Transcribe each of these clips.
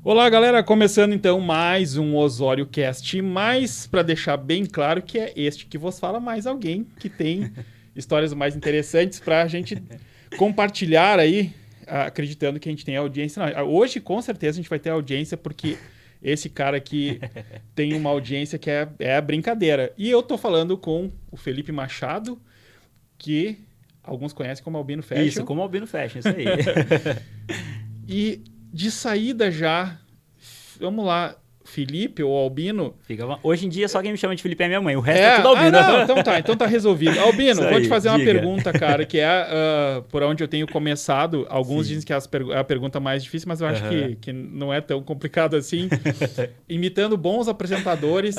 Olá, galera, começando então mais um Osório Cast, mas para deixar bem claro que é este que vos fala mais alguém que tem histórias mais interessantes para a gente compartilhar aí, acreditando que a gente tem audiência. Não, hoje, com certeza, a gente vai ter audiência porque esse cara aqui tem uma audiência que é brincadeira. E eu tô falando com o Felipe Machado, que alguns conhecem como Albino Fashion. Isso, como Albino Fashion, isso aí. E de saída já, vamos lá, Felipe ou Albino. Hoje em dia só quem me chama de Felipe é minha mãe, o resto é tudo Albino. Não, então tá resolvido. Albino, Isso vou aí, te fazer uma diga. pergunta, cara, que é por onde eu tenho começado. Alguns dizem que é a pergunta mais difícil, mas eu acho que não é tão complicado assim. Imitando bons apresentadores.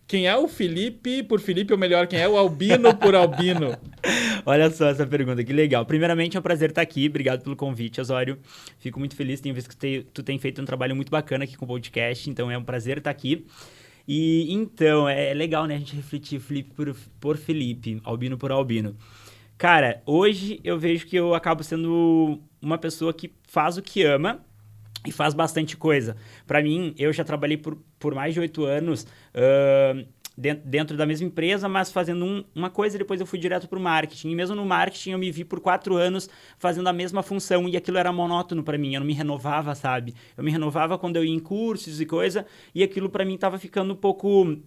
Quem é o Felipe por Felipe, ou melhor, quem é o Albino por Albino? Olha só essa pergunta, que legal. Primeiramente, é um prazer estar aqui. Obrigado pelo convite, Osório. Fico muito feliz, tenho visto que tu tem feito um trabalho muito bacana aqui com o podcast, então é um prazer estar aqui. E então, é legal, né, a gente refletir Felipe por Felipe, Albino por Albino. Cara, hoje eu vejo que eu acabo sendo uma pessoa que faz o que ama e faz bastante coisa. Para mim, eu já trabalhei por mais de 8 anos dentro da mesma empresa, mas fazendo uma coisa e depois eu fui direto para o marketing. E mesmo no marketing eu me vi por 4 anos fazendo a mesma função e aquilo era monótono para mim, eu não me renovava, sabe? Eu me renovava quando eu ia em cursos e coisa e aquilo para mim estava ficando um pouco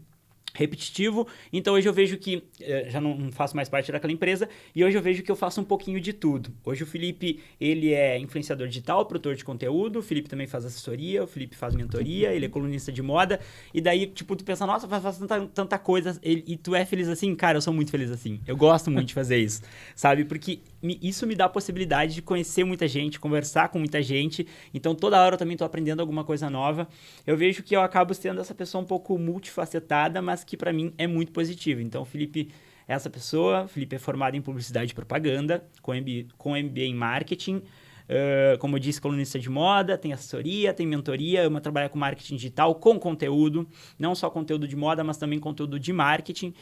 repetitivo, então hoje eu vejo que já não faço mais parte daquela empresa e hoje eu vejo que eu faço um pouquinho de tudo. Hoje o Felipe, ele é influenciador digital, produtor de conteúdo, o Felipe também faz assessoria, o Felipe faz mentoria, ele é colunista de moda e daí, tipo, tu pensa, nossa, faz tanta coisa e tu é feliz assim? Cara, eu sou muito feliz assim, eu gosto muito de fazer isso, sabe? Porque isso me dá a possibilidade de conhecer muita gente, conversar com muita gente, então toda hora eu também tô aprendendo alguma coisa nova. Eu vejo que eu acabo sendo essa pessoa um pouco multifacetada, mas que para mim é muito positivo. Então, o Felipe é essa pessoa. O Felipe é formado em publicidade e propaganda, com MBA em marketing. Como eu disse, colunista de moda, tem assessoria, tem mentoria, ama trabalhar com marketing digital, com conteúdo. Não só conteúdo de moda, mas também conteúdo de marketing.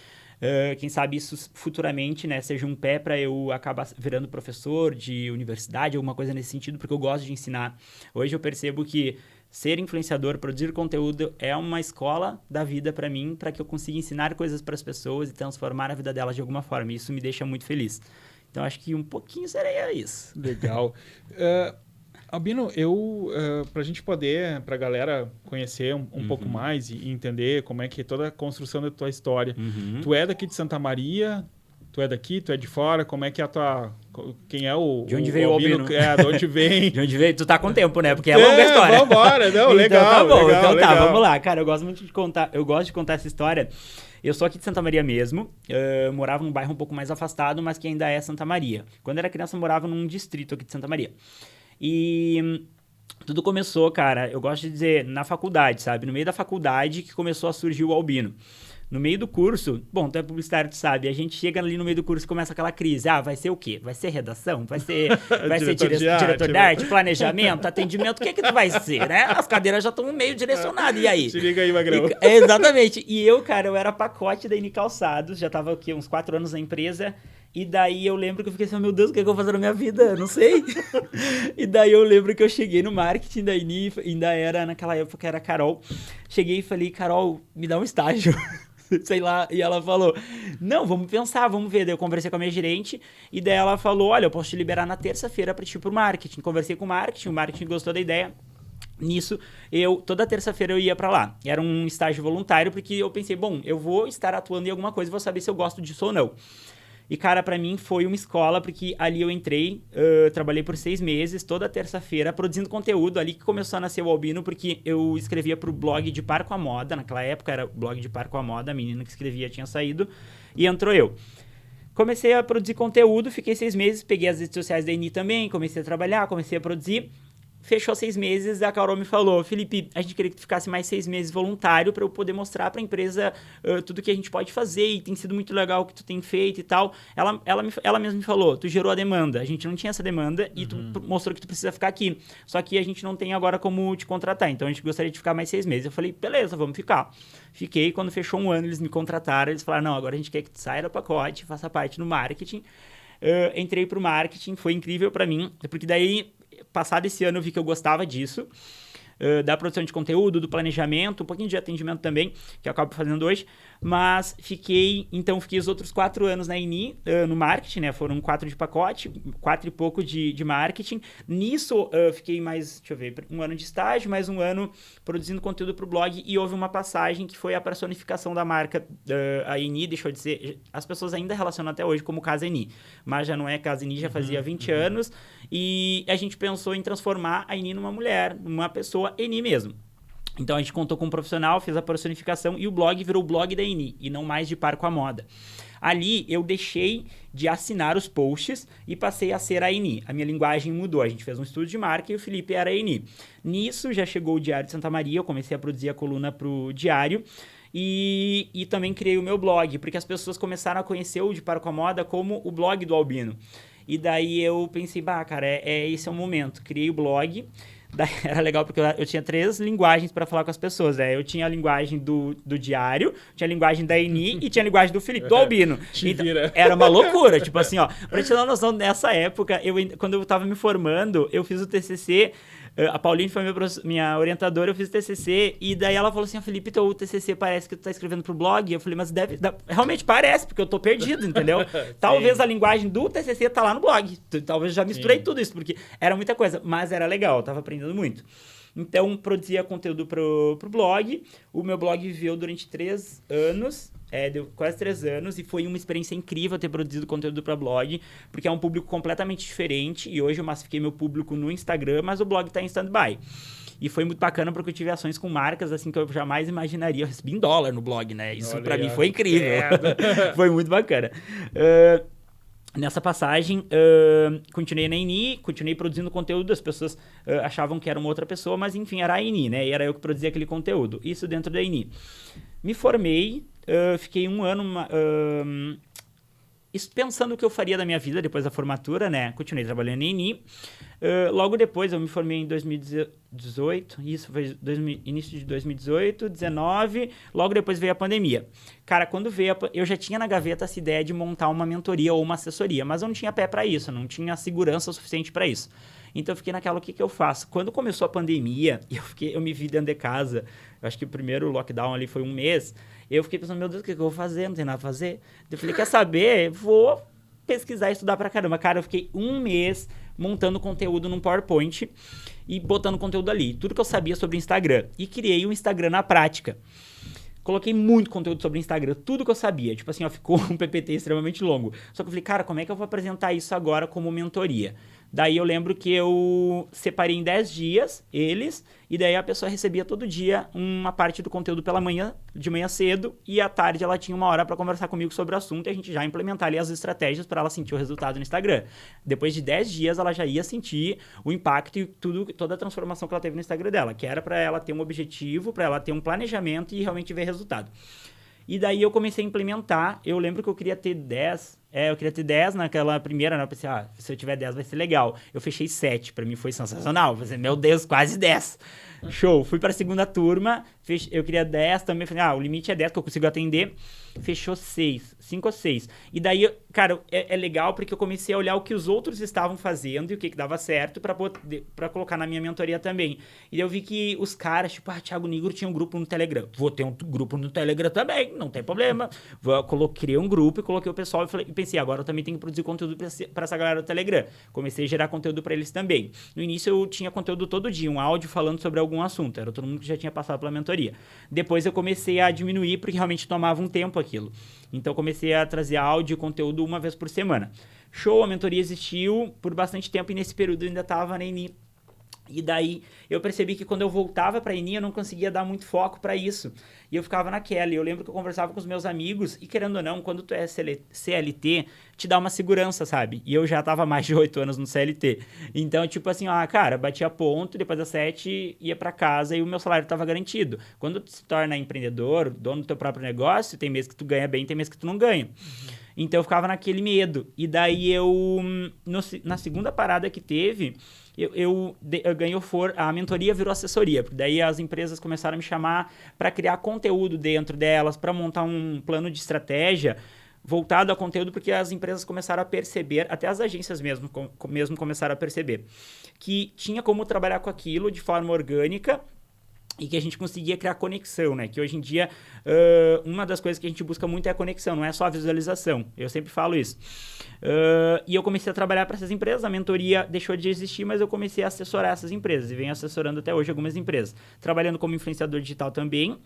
Quem sabe isso futuramente, né, seja um pé para eu acabar virando professor de universidade, alguma coisa nesse sentido, porque eu gosto de ensinar. Hoje eu percebo que ser influenciador, produzir conteúdo é uma escola da vida para mim, para que eu consiga ensinar coisas para as pessoas e transformar a vida delas de alguma forma. E isso me deixa muito feliz. Então, acho que um pouquinho seria isso. Legal. Albino, para a gente poder, para a galera conhecer um pouco mais e entender como é que é toda a construção da tua história. Tu é daqui de Santa Maria? Tu é daqui? Tu é de fora? Como é que é a tua... Quem é o... De onde veio o Albino? De onde vem? De onde veio? Tu tá com tempo, né? Porque é longa a história. Vambora. Não, legal. Então tá bom. Legal, então legal. tá, vamos lá. Cara, eu gosto muito de contar. Eu gosto de contar essa história. Eu sou aqui de Santa Maria mesmo. Morava num bairro um pouco mais afastado, mas que ainda é Santa Maria. Quando eu era criança, eu morava num distrito aqui de Santa Maria. E... tudo começou, cara, eu gosto de dizer, na faculdade, sabe? No meio da faculdade que começou a surgir o Albino. No meio do curso, bom, tu é publicitário, tu sabe, a gente chega ali no meio do curso e começa aquela crise. Ah, vai ser o quê? Vai ser redação? Vai ser diretor de arte, planejamento, atendimento? O que tu vai ser, né? As cadeiras já estão meio direcionadas, e aí? Se liga aí, Magrão. Exatamente. E eu, cara, eu era pacote da Eni Calçados, já tava aqui uns 4 anos na empresa. E daí eu lembro que eu fiquei assim, meu Deus, o que é que eu vou fazer na minha vida? Não sei. E daí eu lembro que eu cheguei no marketing da Eni, ainda era, naquela época era a Carol. Cheguei e falei, Carol, me dá um estágio. Sei lá, e ela falou, não, vamos pensar, vamos ver. Daí eu conversei com a minha gerente, e daí ela falou, olha, eu posso te liberar na terça-feira pra te ir pro marketing. Conversei com o marketing gostou da ideia. Nisso, toda terça-feira eu ia pra lá. Era um estágio voluntário, porque eu pensei, bom, eu vou estar atuando em alguma coisa e vou saber se eu gosto disso ou não. E, cara, pra mim foi uma escola, porque ali eu entrei, trabalhei por 6 meses, toda terça-feira, produzindo conteúdo. Ali que começou a nascer o Albino, porque eu escrevia pro blog de Par com a Moda. Naquela época era o blog de Par com a Moda, a menina que escrevia tinha saído, e entrou eu. Comecei a produzir conteúdo, fiquei 6 meses, peguei as redes sociais da Eni também, comecei a trabalhar, comecei a produzir. Fechou 6 meses, a Carol me falou, Felipe, a gente queria que tu ficasse mais 6 meses voluntário para eu poder mostrar para a empresa tudo que a gente pode fazer e tem sido muito legal o que tu tem feito e tal. Ela mesma me falou, tu gerou a demanda, a gente não tinha essa demanda e tu mostrou que tu precisa ficar aqui. Só que a gente não tem agora como te contratar, então a gente gostaria de ficar mais 6 meses. Eu falei, beleza, vamos ficar. Fiquei, quando fechou 1 ano, eles me contrataram, eles falaram, não, agora a gente quer que tu saia do pacote, faça parte do marketing. Entrei pro marketing, foi incrível para mim, porque daí... passado esse ano eu vi que eu gostava disso. da produção de conteúdo, do planejamento, um pouquinho de atendimento também, que eu acabo fazendo hoje, mas fiquei os outros 4 anos na Eni, no marketing, né? Foram 4 de pacote, 4 e pouco de marketing. Nisso, fiquei mais, 1 ano de estágio, mais 1 ano produzindo conteúdo para o blog, e houve uma passagem que foi a personificação da marca. A Eni deixou de ser... As pessoas ainda relacionam até hoje como Casa Eni, mas já não é Casa Eni, já fazia 20 anos, e a gente pensou em transformar a Eni numa mulher, numa pessoa Eni mesmo. Então a gente contou com um profissional, fez a personificação, e o blog virou o blog da Eni, e não mais de par com a moda. Ali eu deixei de assinar os posts e passei a ser a Eni. A minha linguagem mudou, a gente fez um estudo de marca e o Felipe era a Eni. Nisso já chegou o Diário de Santa Maria, eu comecei a produzir a coluna para o Diário, e também criei o meu blog, porque as pessoas começaram a conhecer o De Par com a Moda como o blog do Albino. E daí eu pensei, cara, esse é o momento. Criei o blog. Daí era legal porque eu tinha 3 linguagens para falar com as pessoas, né? Eu tinha a linguagem do Diário, tinha a linguagem da Eni e tinha a linguagem do Felipe, do Albino. Então, era uma loucura, tipo assim, ó. Pra te dar uma noção, nessa época, quando eu tava me formando, eu fiz o TCC, a Pauline foi minha orientadora, eu fiz o TCC, e daí ela falou assim, Felipe, teu TCC parece que tu tá escrevendo pro blog. Eu falei, mas realmente parece, porque eu tô perdido, entendeu? Talvez a linguagem do TCC tá lá no blog. Talvez já misturei tudo isso, porque era muita coisa, mas era legal, eu tava aprendendo muito. Então, produzia conteúdo pro blog. O meu blog viveu durante 3 anos, deu quase 3 anos, e foi uma experiência incrível ter produzido conteúdo para blog, porque é um público completamente diferente, e hoje eu massifiquei meu público no Instagram, mas o blog tá em stand-by. E foi muito bacana porque eu tive ações com marcas assim que eu jamais imaginaria. Eu recebi em dólar no blog, né? Isso para mim foi incrível. Foi muito bacana. Nessa passagem, continuei na Eni, continuei produzindo conteúdo, as pessoas achavam que era uma outra pessoa, mas enfim, era a Eni, né? E era eu que produzia aquele conteúdo. Isso dentro da Eni. Me formei, fiquei 1 ano pensando o que eu faria da minha vida depois da formatura, né? Continuei trabalhando na Eni. Logo depois, eu me formei em 2018, isso foi início de 2018, 19, logo depois veio a pandemia. Cara, quando veio, eu já tinha na gaveta essa ideia de montar uma mentoria ou uma assessoria, mas eu não tinha pé para isso, não tinha segurança suficiente para isso. Então eu fiquei naquela, o que eu faço? Quando começou a pandemia, eu me vi dentro de casa, eu acho que o primeiro lockdown ali foi 1 mês, eu fiquei pensando, meu Deus, o que eu vou fazer? Não tem nada a fazer. Eu falei, quer saber? Vou pesquisar e estudar pra caramba. Cara, eu fiquei 1 mês montando conteúdo num PowerPoint e botando conteúdo ali. Tudo que eu sabia sobre Instagram. E criei um Instagram na prática. Coloquei muito conteúdo sobre Instagram, tudo que eu sabia. Tipo assim, ficou um PPT extremamente longo. Só que eu falei, cara, como é que eu vou apresentar isso agora como mentoria? Daí eu lembro que eu separei em 10 dias eles, e daí a pessoa recebia todo dia uma parte do conteúdo pela manhã, de manhã cedo, e à tarde ela tinha 1 hora para conversar comigo sobre o assunto e a gente já implementar ali as estratégias para ela sentir o resultado no Instagram. Depois de 10 dias ela já ia sentir o impacto e toda a transformação que ela teve no Instagram dela, que era para ela ter um objetivo, para ela ter um planejamento e realmente ver resultado. E daí eu comecei a implementar, eu lembro que eu queria ter 10, eu queria ter 10 naquela primeira, né? Eu pensei, se eu tiver 10 vai ser legal. Eu fechei 7, pra mim foi sensacional. Eu pensei, meu Deus, quase 10. Show. Fui pra segunda turma, eu queria 10 também, falei, o limite é 10 que eu consigo atender. Fechou 6, 5 ou 6. E daí, cara, é legal porque eu comecei a olhar o que os outros estavam fazendo e o que dava certo pra colocar na minha mentoria também. E eu vi que os caras, tipo, Thiago Nigro tinha um grupo no Telegram. Vou ter um grupo no Telegram também, não tem problema. Criei um grupo e coloquei o pessoal e pensei, agora eu também tenho que produzir conteúdo pra essa galera do Telegram. Comecei a gerar conteúdo pra eles também. No início eu tinha conteúdo todo dia, um áudio falando sobre algum assunto. Era todo mundo que já tinha passado pela mentoria. Depois eu comecei a diminuir porque realmente tomava um tempo aquilo. Então comecei a trazer áudio e conteúdo 1 vez por semana. Show, a mentoria existiu por bastante tempo e nesse período eu ainda estava na Eni. E daí eu percebi que quando eu voltava para a Eni eu não conseguia dar muito foco para isso. E eu ficava naquela. E eu lembro que eu conversava com os meus amigos e querendo ou não, quando tu é CLT, te dá uma segurança, sabe? E eu já estava mais de 8 anos no CLT. Então, tipo assim, cara, batia ponto, depois das 7 ia para casa e o meu salário estava garantido. Quando tu se torna empreendedor, dono do teu próprio negócio, tem mês que tu ganha bem, tem mês que tu não ganha. Então eu ficava naquele medo. E daí na segunda parada que teve, eu ganhei a mentoria virou assessoria, porque daí as empresas começaram a me chamar para criar conteúdo dentro delas, para montar um plano de estratégia voltado a conteúdo porque as empresas começaram a perceber, até as agências mesmo começaram a perceber, que tinha como trabalhar com aquilo de forma orgânica e que a gente conseguia criar conexão, né? Que hoje em dia, uma das coisas que a gente busca muito é a conexão, não é só a visualização. Eu sempre falo isso. E eu comecei a trabalhar para essas empresas, a mentoria deixou de existir, mas eu comecei a assessorar essas empresas e venho assessorando até hoje algumas empresas. Trabalhando como influenciador digital também.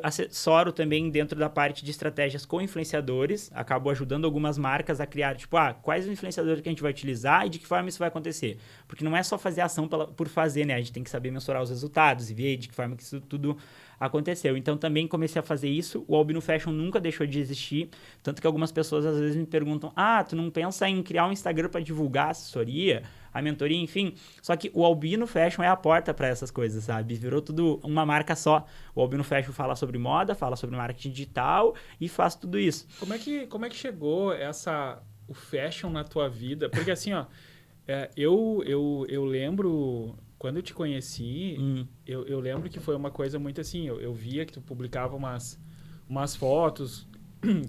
Assessoro também dentro da parte de estratégias com influenciadores, acabo ajudando algumas marcas a criar, tipo, quais os influenciadores que a gente vai utilizar e de que forma isso vai acontecer. Porque não é só fazer ação por fazer, né? A gente tem que saber mensurar os resultados e ver de que forma que isso tudo aconteceu. Então, também comecei a fazer isso. O Albino Fashion nunca deixou de existir, tanto que algumas pessoas às vezes me perguntam, tu não pensa em criar um Instagram para divulgar a assessoria, a mentoria, enfim. Só que o Albino Fashion é a porta para essas coisas, sabe? Virou tudo uma marca só. O Albino Fashion fala sobre moda, fala sobre marketing digital e faz tudo isso. Como é que chegou o fashion na tua vida? Porque assim, eu lembro, quando eu te conheci, eu lembro que foi uma coisa muito assim, eu via que tu publicava umas fotos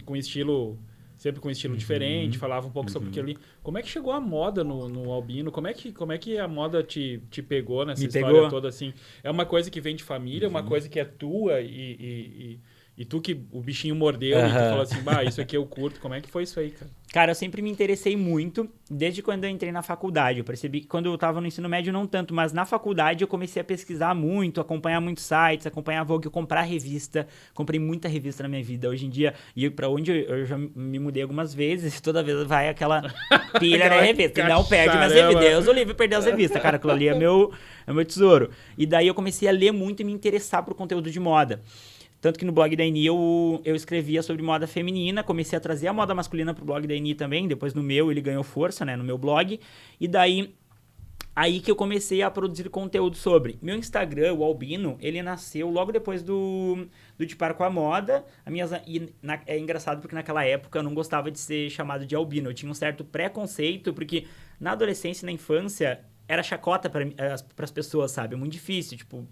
com estilo... Sempre com um estilo diferente, falava um pouco sobre aquilo ali. Como é que chegou a moda no Albino? Como é que a moda te pegou nessa história toda, assim? É uma coisa que vem de família, uma coisa que é tua e tu que o bichinho mordeu e tu falou assim, isso aqui eu curto. Como é que foi isso aí, cara? Cara, eu sempre me interessei muito, desde quando eu entrei na faculdade. Eu percebi que quando eu estava no ensino médio não tanto, mas na faculdade eu comecei a pesquisar muito, acompanhar muitos sites, acompanhar Vogue, comprar revista. Comprei muita revista na minha vida. Hoje em dia, e para onde eu já me mudei algumas vezes, toda vez vai aquela pilha na revista. E não perde minhas revistas. Deus o livre perder as revistas, cara. Aquilo ali é meu tesouro. E daí eu comecei a ler muito e me interessar por conteúdo de moda. Tanto que no blog da Eni eu escrevia sobre moda feminina, comecei a trazer a moda masculina pro blog da Eni também, depois no meu ele ganhou força, né, no meu blog, e daí aí que eu comecei a produzir conteúdo sobre. Meu Instagram, o Albino, ele nasceu logo depois do De Par com a Moda. É engraçado porque naquela época eu não gostava de ser chamado de Albino, eu tinha um certo preconceito, porque na adolescência e na infância era chacota para as pessoas, sabe, é muito difícil, tipo...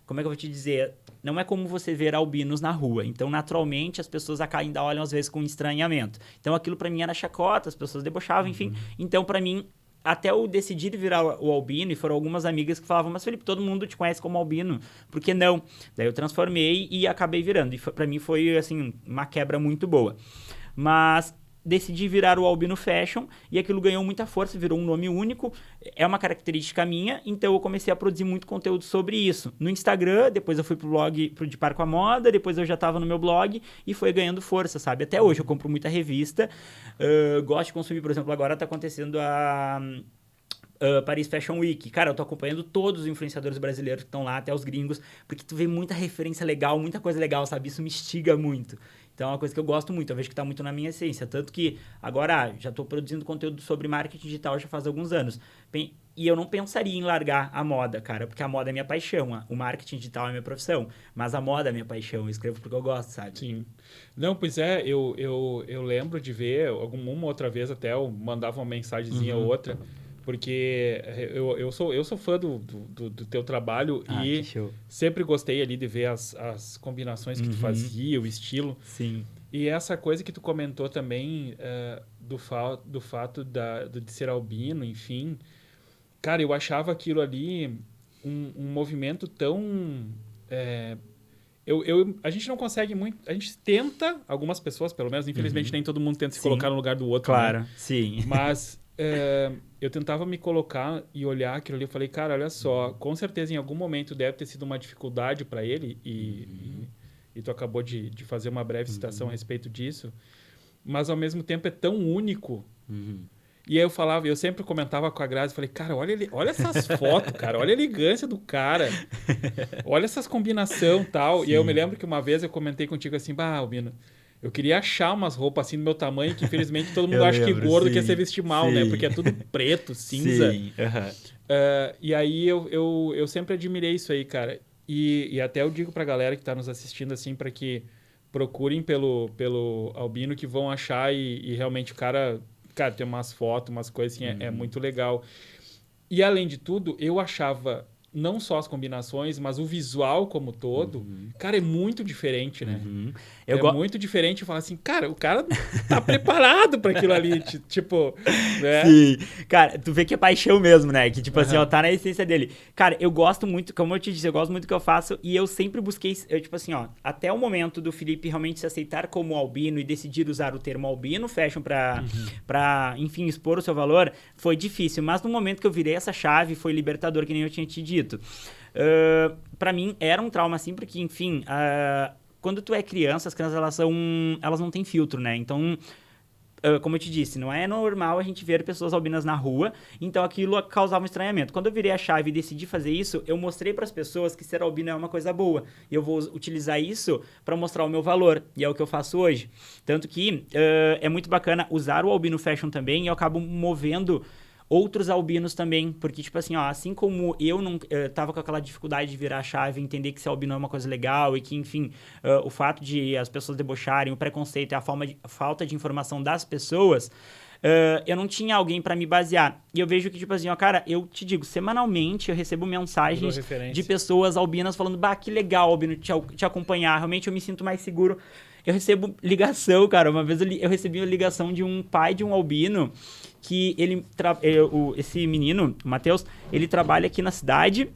Como é que eu vou te dizer? Não é como você ver albinos na rua. Então, naturalmente, as pessoas ainda olham, às vezes, com estranhamento. Então, aquilo para mim era chacota, as pessoas debochavam, enfim. Então, para mim, até eu decidir virar o albino, e foram algumas amigas que falavam, mas Felipe, todo mundo te conhece como albino, por que não? Daí eu transformei e acabei virando. E para mim foi, assim, uma quebra muito boa. Mas... decidi virar o Albino Fashion e aquilo ganhou muita força, virou um nome único, é uma característica minha, então eu comecei a produzir muito conteúdo sobre isso. No Instagram, depois eu fui pro blog, pro De Par com a Moda, depois eu já estava no meu blog e foi ganhando força, sabe? Até hoje eu compro muita revista, gosto de consumir, por exemplo, agora tá acontecendo a... Paris Fashion Week. Cara, eu tô acompanhando todos os influenciadores brasileiros que estão lá, até os gringos, porque tu vê muita referência legal, muita coisa legal, sabe? Isso me instiga muito. Então é uma coisa que eu gosto muito, eu vejo que tá muito na minha essência. Tanto que agora já tô produzindo conteúdo sobre marketing digital já faz alguns anos. E eu não pensaria em largar a moda, cara, porque a moda é minha paixão. O marketing digital é minha profissão, mas a moda é minha paixão. Eu escrevo porque eu gosto, sabe? Sim. Não, pois é, eu lembro de ver uma outra vez até eu mandava uma mensagenzinha ou outra. Porque eu sou fã do teu trabalho e sempre gostei ali de ver as combinações que tu fazia, o estilo. Sim. E essa coisa que tu comentou também do fato de ser albino, enfim. Cara, eu achava aquilo ali um movimento tão... a gente não consegue muito... A gente tenta, algumas pessoas pelo menos, infelizmente nem todo mundo tenta se colocar no lugar do outro. Claro, né? sim. Mas... eu tentava me colocar e olhar aquilo ali. Eu falei, cara, olha só, com certeza em algum momento deve ter sido uma dificuldade para ele e tu acabou de fazer uma breve citação a respeito disso, mas ao mesmo tempo é tão único. E aí eu sempre comentava com a Grazi, falei, cara, olha essas fotos, cara, olha a elegância do cara, olha essas combinações e tal. Sim. E aí eu me lembro que uma vez eu comentei contigo assim, Albino, eu queria achar umas roupas assim do meu tamanho, que infelizmente todo mundo acha que gordo quer se vestir mal, né? Porque é tudo preto, cinza. Sim. E aí eu sempre admirei isso aí, cara. E até eu digo pra galera que tá nos assistindo, assim, para que procurem pelo Albino, que vão achar e realmente o cara tem umas fotos, umas coisas assim, é muito legal. E além de tudo, eu achava não só as combinações, mas o visual como todo, cara, é muito diferente, né? Muito diferente. Falar assim, cara, o cara tá preparado para aquilo ali, tipo, né? Sim. Cara, tu vê que é paixão mesmo, né? Que, tipo assim, ó, tá na essência dele. Cara, eu gosto muito, como eu te disse, eu gosto muito do que eu faço e eu sempre busquei, tipo assim, ó, até o momento do Felipe realmente se aceitar como albino e decidir usar o termo albino fashion pra, enfim, expor o seu valor, foi difícil. Mas no momento que eu virei essa chave, foi libertador, que nem eu tinha te dito. Pra mim, era um trauma, assim, porque, enfim, quando tu é criança, as crianças, elas não têm filtro, né? Então, como eu te disse, não é normal a gente ver pessoas albinas na rua, então aquilo causava um estranhamento. Quando eu virei a chave e decidi fazer isso, eu mostrei para as pessoas que ser albino é uma coisa boa. E eu vou utilizar isso para mostrar o meu valor, e é o que eu faço hoje. Tanto que é muito bacana usar o Albino Fashion também, e eu acabo movendo outros albinos também, porque, tipo assim, ó, assim como eu não tava com aquela dificuldade de virar a chave, entender que ser albino é uma coisa legal e que, enfim, o fato de as pessoas debocharem, o preconceito e a falta de informação das pessoas, eu não tinha alguém pra me basear. E eu vejo que, tipo assim, ó, cara, eu te digo, semanalmente eu recebo mensagens de pessoas albinas falando, bah, que legal, albino, te acompanhar, realmente eu me sinto mais seguro. Eu recebo ligação, cara, uma vez eu recebi uma ligação de um pai de um albino, que esse menino, o Matheus, ele trabalha aqui na cidade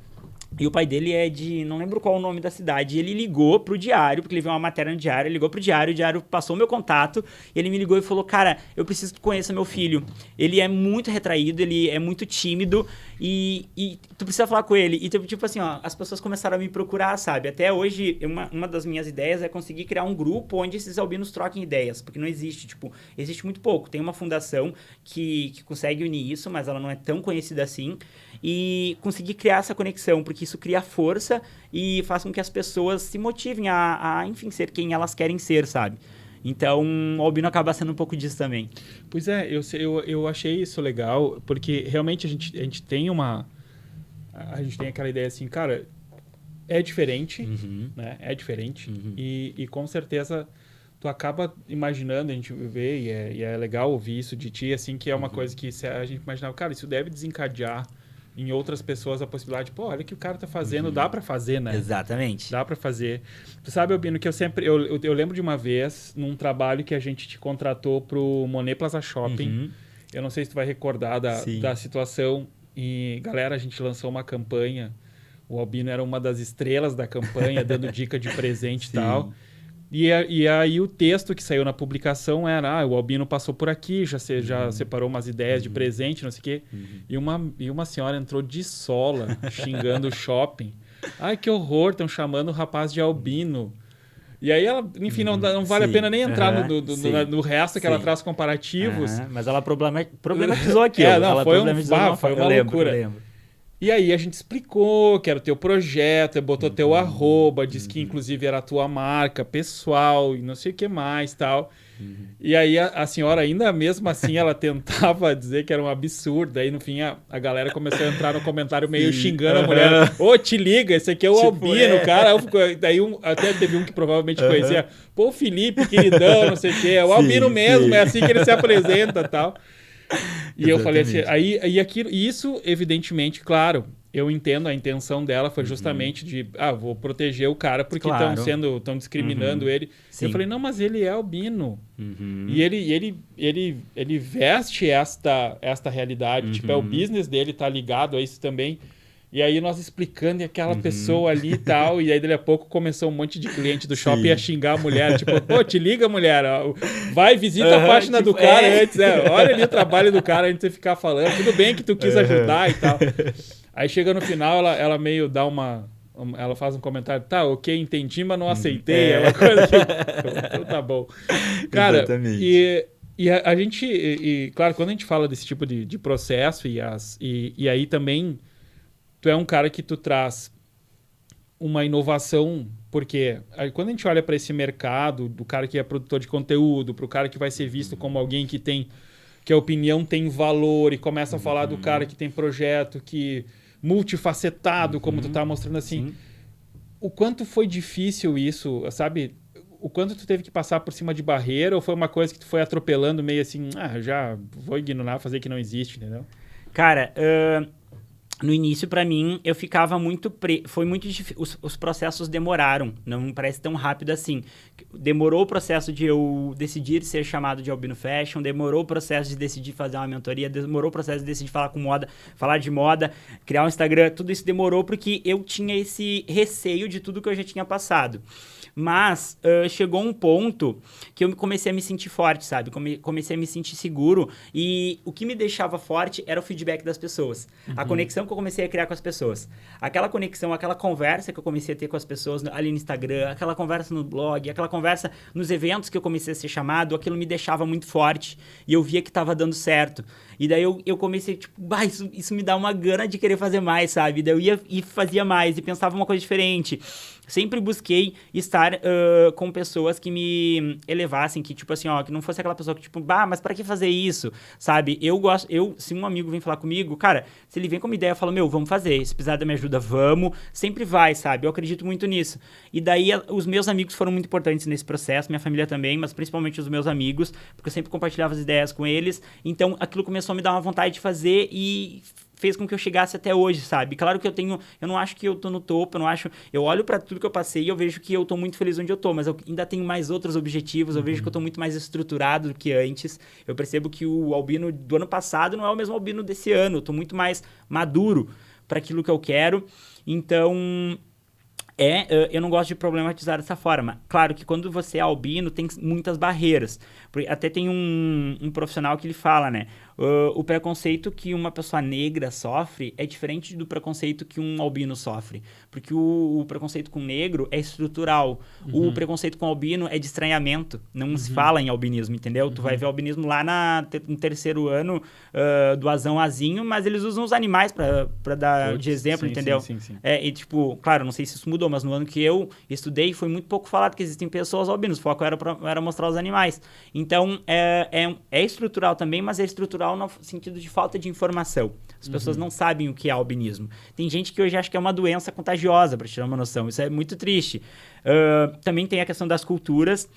e o pai dele é de, não lembro qual o nome da cidade, e ele ligou pro diário, porque ele viu uma matéria no diário, ele ligou pro diário, o diário passou o meu contato, ele me ligou e falou, cara, eu preciso que tu conheça meu filho, ele é muito retraído, ele é muito tímido e tu precisa falar com ele. E tipo assim, ó, as pessoas começaram a me procurar, sabe? Até hoje, uma das minhas ideias é conseguir criar um grupo onde esses albinos troquem ideias, porque não existe, tipo, existe muito pouco. Tem uma fundação que consegue unir isso, mas ela não é tão conhecida assim, e conseguir criar essa conexão, porque isso cria força e faz com que as pessoas se motivem enfim, ser quem elas querem ser, sabe? Então, o albino acaba sendo um pouco disso também. Pois é, eu achei isso legal, porque realmente a gente tem a gente tem aquela ideia assim, cara, é diferente, né? É diferente. E com certeza tu acaba imaginando, a gente vê, e é legal ouvir isso de ti, assim, que é uma coisa que a gente imaginava, cara, isso deve desencadear em outras pessoas a possibilidade, pô, olha o que o cara tá fazendo, dá pra fazer, né? Exatamente. Dá pra fazer. Tu sabe, Albino, que eu lembro de uma vez, num trabalho que a gente te contratou pro Monet Plaza Shopping, eu não sei se tu vai recordar da situação, e galera, a gente lançou uma campanha, o Albino era uma das estrelas da campanha, dando dica de presente e tal. E aí o texto que saiu na publicação era, o Albino passou por aqui, já separou umas ideias de presente, não sei o quê. E uma senhora entrou de sola, xingando o shopping. Ai, que horror, estão chamando o rapaz de albino. E aí ela, enfim, não vale a pena nem entrar no resto que ela traz comparativos. Mas ela problematizou aquilo. Foi uma loucura. E aí a gente explicou que era o teu projeto, botou teu arroba, disse que inclusive era a tua marca pessoal e não sei o que mais tal. E aí a senhora ainda mesmo assim ela tentava dizer que era um absurdo. Aí no fim a galera começou a entrar no comentário meio xingando a mulher. Ô, te liga, esse aqui é o albino, cara. Daí até teve um que provavelmente conhecia. Pô, Felipe, queridão, não sei o que. É o albino mesmo, é assim que ele se apresenta e tal. E eu falei assim, e isso, evidentemente, claro, eu entendo, a intenção dela foi justamente de, vou proteger o cara porque estão discriminando ele. Eu falei, não, mas ele é albino. E ele veste esta realidade, tipo, é o business dele, tá ligado a isso também. E aí nós explicando, e aquela pessoa ali e tal, e aí dali a pouco começou um monte de cliente do shopping a xingar a mulher, tipo, pô, te liga, mulher, vai, visita a página do cara antes, olha ali o trabalho do cara antes de você ficar falando, tudo bem que tu quis ajudar e tal. Aí chega no final, ela meio dá ela faz um comentário, tá, ok, entendi, mas não aceitei, é uma coisa que... Então tá bom. Cara, exatamente. E a gente, claro, quando a gente fala desse tipo de processo, e aí também... Tu é um cara que tu traz uma inovação, porque quando a gente olha para esse mercado, do cara que é produtor de conteúdo, para o cara que vai ser visto como alguém que a opinião tem valor, e começa a falar do cara que tem projeto, que multifacetado, como tu tá mostrando assim, o quanto foi difícil isso, sabe? O quanto tu teve que passar por cima de barreira, ou foi uma coisa que tu foi atropelando meio assim, já vou ignorar, fazer que não existe, entendeu? Cara, no início, para mim, eu ficava muito... Foi muito difícil. Os processos demoraram. Não parece tão rápido assim. Demorou o processo de eu decidir ser chamado de Albino Fashion, demorou o processo de decidir fazer uma mentoria, demorou o processo de decidir falar de moda, criar um Instagram. Tudo isso demorou porque eu tinha esse receio de tudo que eu já tinha passado. Mas chegou um ponto que eu comecei a me sentir forte, sabe? Comecei a me sentir seguro. E o que me deixava forte era o feedback das pessoas. A conexão que eu comecei a criar com as pessoas. Aquela conexão, aquela conversa que eu comecei a ter com as pessoas ali no Instagram, aquela conversa no blog, aquela conversa nos eventos que eu comecei a ser chamado, aquilo me deixava muito forte. E eu via que estava dando certo. E daí eu comecei, tipo, isso me dá uma gana de querer fazer mais, sabe? Daí eu ia e fazia mais e pensava uma coisa diferente. Sempre busquei estar com pessoas que me elevassem, que tipo assim, ó, que não fosse aquela pessoa que tipo, mas pra que fazer isso, sabe? Se um amigo vem falar comigo, cara, se ele vem com uma ideia, eu falo, vamos fazer, se precisar da minha ajuda, vamos, sempre vai, sabe? Eu acredito muito nisso. E daí os meus amigos foram muito importantes nesse processo, minha família também, mas principalmente os meus amigos, porque eu sempre compartilhava as ideias com eles, então aquilo começou a me dar uma vontade de fazer e fez com que eu chegasse até hoje, sabe? Claro que eu não acho que eu tô no topo, eu olho pra tudo que eu passei e eu vejo que eu tô muito feliz onde eu tô, mas eu ainda tenho mais outros objetivos, eu vejo que eu tô muito mais estruturado do que antes, eu percebo que o Albino do ano passado não é o mesmo Albino desse ano, eu tô muito mais maduro para aquilo que eu quero, então... eu não gosto de problematizar dessa forma. Claro que quando você é albino, tem muitas barreiras. Até tem um profissional que ele fala, né? O preconceito que uma pessoa negra sofre é diferente do preconceito que um albino sofre. Porque o preconceito com negro é estrutural. O preconceito com albino é de estranhamento. Não se fala em albinismo, entendeu? Tu vai ver albinismo lá no terceiro ano do Azão Azinho, mas eles usam os animais para dar de exemplo, entendeu? Sim. E tipo, claro, não sei se isso mudou, mas no ano que eu estudei foi muito pouco falado que existem pessoas albinos. O foco era mostrar os animais. Então, é estrutural também, mas é estrutural no sentido de falta de informação. As pessoas não sabem o que é albinismo. Tem gente que hoje acha que é uma doença contagiosa, para te dar uma noção. Isso é muito triste. Também tem a questão das culturas.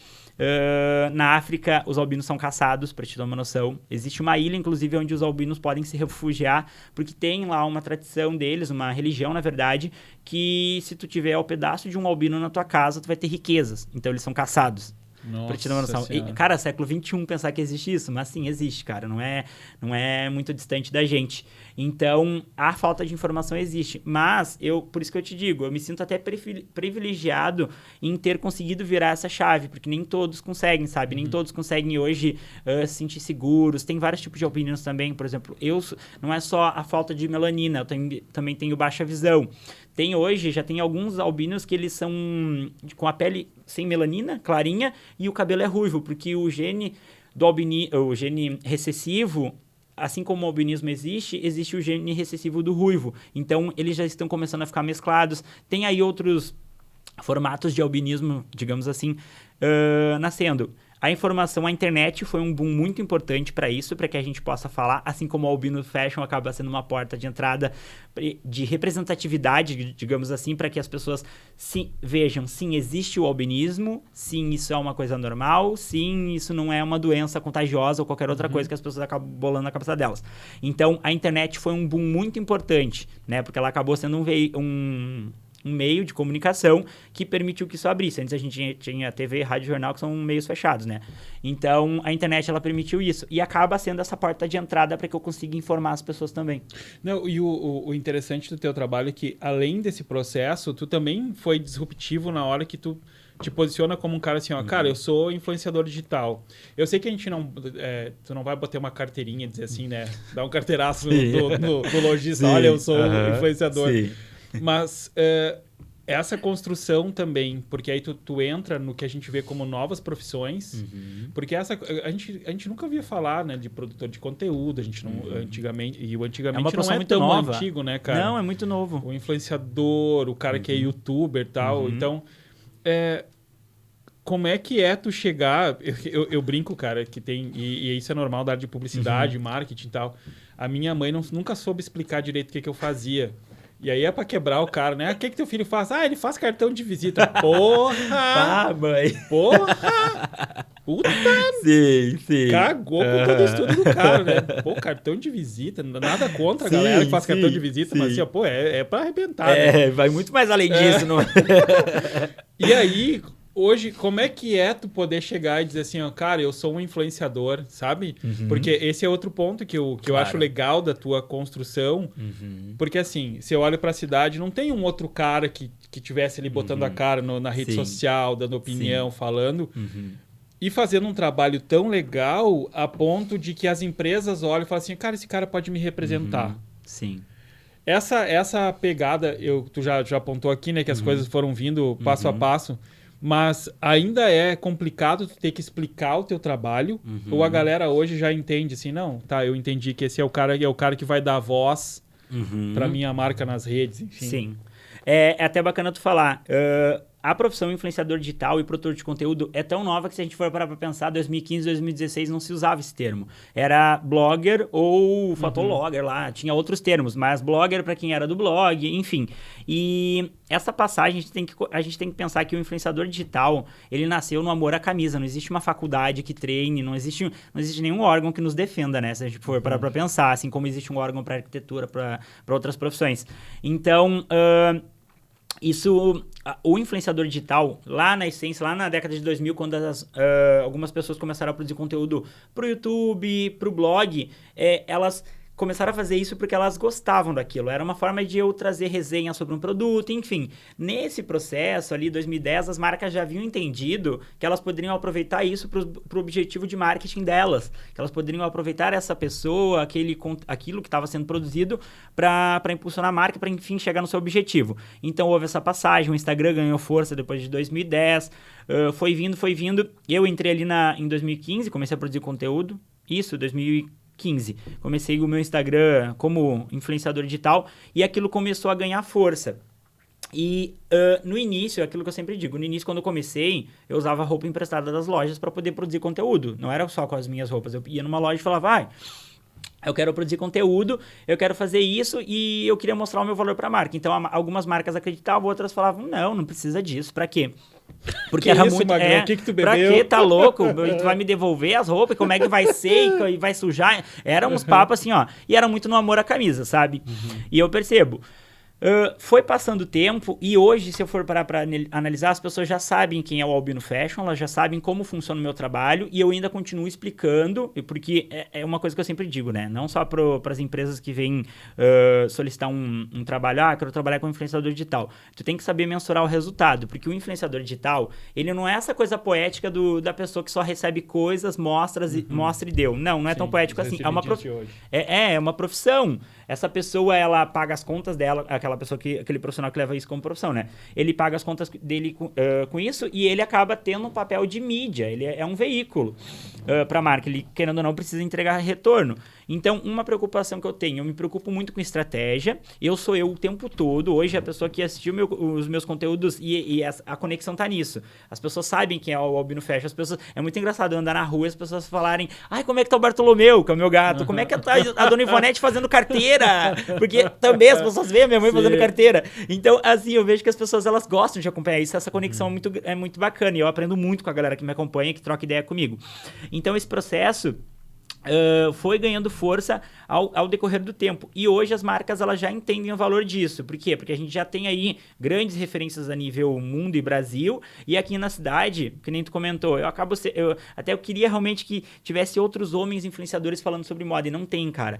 Na África, os albinos são caçados, para te dar uma noção. Existe uma ilha, inclusive, onde os albinos podem se refugiar, porque tem lá uma tradição deles, uma religião, na verdade, que se tu tiver o pedaço de um albino na tua casa, tu vai ter riquezas. Então, eles são caçados. Pra te dar uma noção. E, cara, século XXI pensar que existe isso, mas sim, existe, cara. Não é muito distante da gente. Então, a falta de informação existe. Mas, por isso que eu te digo, eu me sinto até privilegiado em ter conseguido virar essa chave, porque nem todos conseguem, sabe? Nem todos conseguem hoje se sentir seguros. Tem vários tipos de opiniões também. Por exemplo, não é só a falta de melanina, eu também tenho baixa visão. Já tem alguns albinos que eles são com a pele sem melanina, clarinha, e o cabelo é ruivo, porque o gene o gene recessivo, assim como o albinismo existe o gene recessivo do ruivo. Então, eles já estão começando a ficar mesclados. Tem aí outros formatos de albinismo, digamos assim, nascendo. A internet foi um boom muito importante para isso, para que a gente possa falar, assim como o Albino Fashion acaba sendo uma porta de entrada de representatividade, digamos assim, para que as pessoas vejam, sim, existe o albinismo, sim, isso é uma coisa normal, sim, isso não é uma doença contagiosa ou qualquer outra coisa que as pessoas acabam bolando na cabeça delas. Então, a internet foi um boom muito importante, né, porque ela acabou sendo um meio de comunicação que permitiu que isso abrisse. Antes a gente tinha TV, rádio e jornal, que são meios fechados, né? Então, a internet, ela permitiu isso. E acaba sendo essa porta de entrada para que eu consiga informar as pessoas também. Não, e o interessante do teu trabalho é que, além desse processo, tu também foi disruptivo na hora que tu te posiciona como um cara assim, ó, cara, eu sou influenciador digital. Eu sei que a gente não... tu não vai bater uma carteirinha e dizer assim, né? Dar um carteiraço no lojista, olha, eu sou influenciador. Sim. Mas essa construção também, porque aí tu entra no que a gente vê como novas profissões, porque a gente nunca ouvia falar, né, de produtor de conteúdo, a gente não, antigamente não é tão nova. Antigo, né, cara? Não, é muito novo. O influenciador, o cara que é youtuber e tal, então, como é que é tu chegar... Eu brinco, cara, que tem... E isso é normal da área de publicidade, marketing e tal. A minha mãe nunca soube explicar direito o que eu fazia. E aí é pra quebrar o cara, né? O que teu filho faz? Ele faz cartão de visita. Porra! Mãe! Porra! Puta, Sim. cagou com todo o estudo do cara, né? Pô, cartão de visita, nada contra a galera que faz cartão de visita, mas assim, ó, pô, é pra arrebentar, né? Vai muito mais além disso. Não... E aí, hoje, como é que é tu poder chegar e dizer assim, ó, cara, eu sou um influenciador, sabe? Porque esse é outro ponto que eu acho legal da tua construção, porque assim, se eu olho pra cidade, não tem um outro cara que tivesse ali botando a cara na rede social, dando opinião, falando... E fazendo um trabalho tão legal a ponto de que as empresas olham e falam assim, cara, esse cara pode me representar. Sim. Essa pegada, tu já apontou aqui, né, que as coisas foram vindo passo a passo, mas ainda é complicado tu ter que explicar o teu trabalho, ou a galera hoje já entende assim, não, tá, eu entendi que esse é o cara que vai dar voz pra minha marca nas redes, enfim. Sim. É até bacana tu falar. A profissão influenciador digital e produtor de conteúdo é tão nova que se a gente for parar pra pensar, 2015, 2016 não se usava esse termo. Era blogger ou fotologger lá, tinha outros termos, mas blogger para quem era do blog, enfim. E essa passagem a gente tem que pensar que o influenciador digital, ele nasceu no amor à camisa, não existe uma faculdade que treine, não existe nenhum órgão que nos defenda, né? Se a gente for parar pra pensar, assim como existe um órgão para arquitetura, para outras profissões. Então, o influenciador digital, lá na essência, lá na década de 2000, quando algumas pessoas começaram a produzir conteúdo pro YouTube, pro blog, elas começaram a fazer isso porque elas gostavam daquilo. Era uma forma de eu trazer resenha sobre um produto, enfim. Nesse processo ali, 2010, as marcas já haviam entendido que elas poderiam aproveitar isso pro objetivo de marketing delas. Que elas poderiam aproveitar essa pessoa, aquilo que estava sendo produzido para impulsionar a marca, para enfim chegar no seu objetivo. Então houve essa passagem, o Instagram ganhou força depois de 2010, foi vindo. Eu entrei ali em 2015, comecei a produzir conteúdo, 2015. Comecei o meu Instagram como influenciador digital e aquilo começou a ganhar força. E no início, aquilo que eu sempre digo, no início quando eu comecei, eu usava roupa emprestada das lojas para poder produzir conteúdo. Não era só com as minhas roupas, eu ia numa loja e falava, eu quero produzir conteúdo, eu quero fazer isso e eu queria mostrar o meu valor para a marca. Então, algumas marcas acreditavam, outras falavam, não precisa disso, para quê? Porque que era isso, muito... Magrão? O que tu bebeu? Pra quê? Tá louco? Tu vai me devolver as roupas? Como é que vai ser? E vai sujar? Eram uns papos assim, ó. E era muito no amor à camisa, sabe? E eu percebo. Foi passando o tempo e hoje, se eu for parar para analisar, as pessoas já sabem quem é o Albino Fashion, elas já sabem como funciona o meu trabalho e eu ainda continuo explicando, porque é uma coisa que eu sempre digo, né? Não só para as empresas que vêm solicitar um trabalho, quero trabalhar com influenciador digital. Tu tem que saber mensurar o resultado, porque o influenciador digital, ele não é essa coisa poética da pessoa que só recebe coisas, mostra e deu. Não é tão poético assim. É uma profissão. Essa pessoa, ela paga as contas dela, aquele profissional que leva isso como profissão, né? Ele paga as contas dele com isso e ele acaba tendo um papel de mídia. Ele é um veículo para a marca. Ele, querendo ou não, precisa entregar retorno. Então, uma preocupação que eu tenho, eu me preocupo muito com estratégia. Eu sou eu o tempo todo. Hoje, a pessoa que assistiu os meus conteúdos e a conexão tá nisso. As pessoas sabem quem é o Albino Fashion. É muito engraçado eu andar na rua e as pessoas falarem, como é que tá o Bartolomeu, que é o meu gato? Como é que tá a Dona Ivonete fazendo carteira? Porque também as pessoas veem a minha mãe fazendo carteira. Então, assim, eu vejo que as pessoas, elas gostam de acompanhar isso. Essa conexão é muito bacana. E eu aprendo muito com a galera que me acompanha, que troca ideia comigo. Então, esse processo foi ganhando força ao decorrer do tempo. E hoje as marcas, elas já entendem o valor disso. Por quê? Porque a gente já tem aí grandes referências a nível mundo e Brasil. E aqui na cidade, que nem tu comentou, eu queria realmente que tivesse outros homens influenciadores falando sobre moda. E não tem, cara.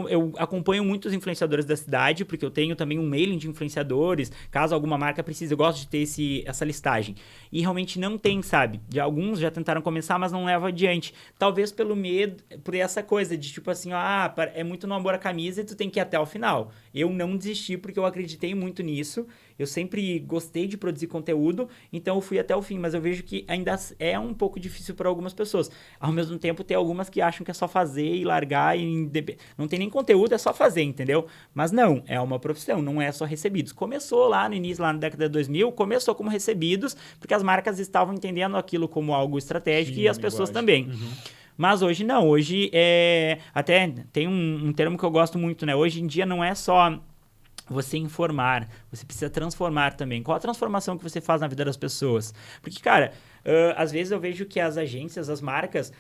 Eu acompanho muitos influenciadores da cidade, porque eu tenho também um mailing de influenciadores. Caso alguma marca precise, eu gosto de ter essa listagem. E realmente não tem, sabe? Alguns já tentaram começar, mas não levam adiante. Talvez pelo medo, por essa coisa de tipo assim, é muito no amor à camisa e tu tem que ir até o final. Eu não desisti porque eu acreditei muito nisso. Eu sempre gostei de produzir conteúdo, então eu fui até o fim, mas eu vejo que ainda é um pouco difícil para algumas pessoas. Ao mesmo tempo, tem algumas que acham que é só fazer e largar e não tem nem conteúdo, é só fazer, entendeu? Mas não, é uma profissão, não é só recebidos. Começou lá no início, lá na década de 2000, começou como recebidos, porque as marcas estavam entendendo aquilo como algo estratégico e as pessoas também. Mas hoje não, hoje até tem um termo que eu gosto muito, né? Hoje em dia não é só você informar, você precisa transformar também. Qual a transformação que você faz na vida das pessoas? Porque, cara, às vezes eu vejo que as agências, as marcas,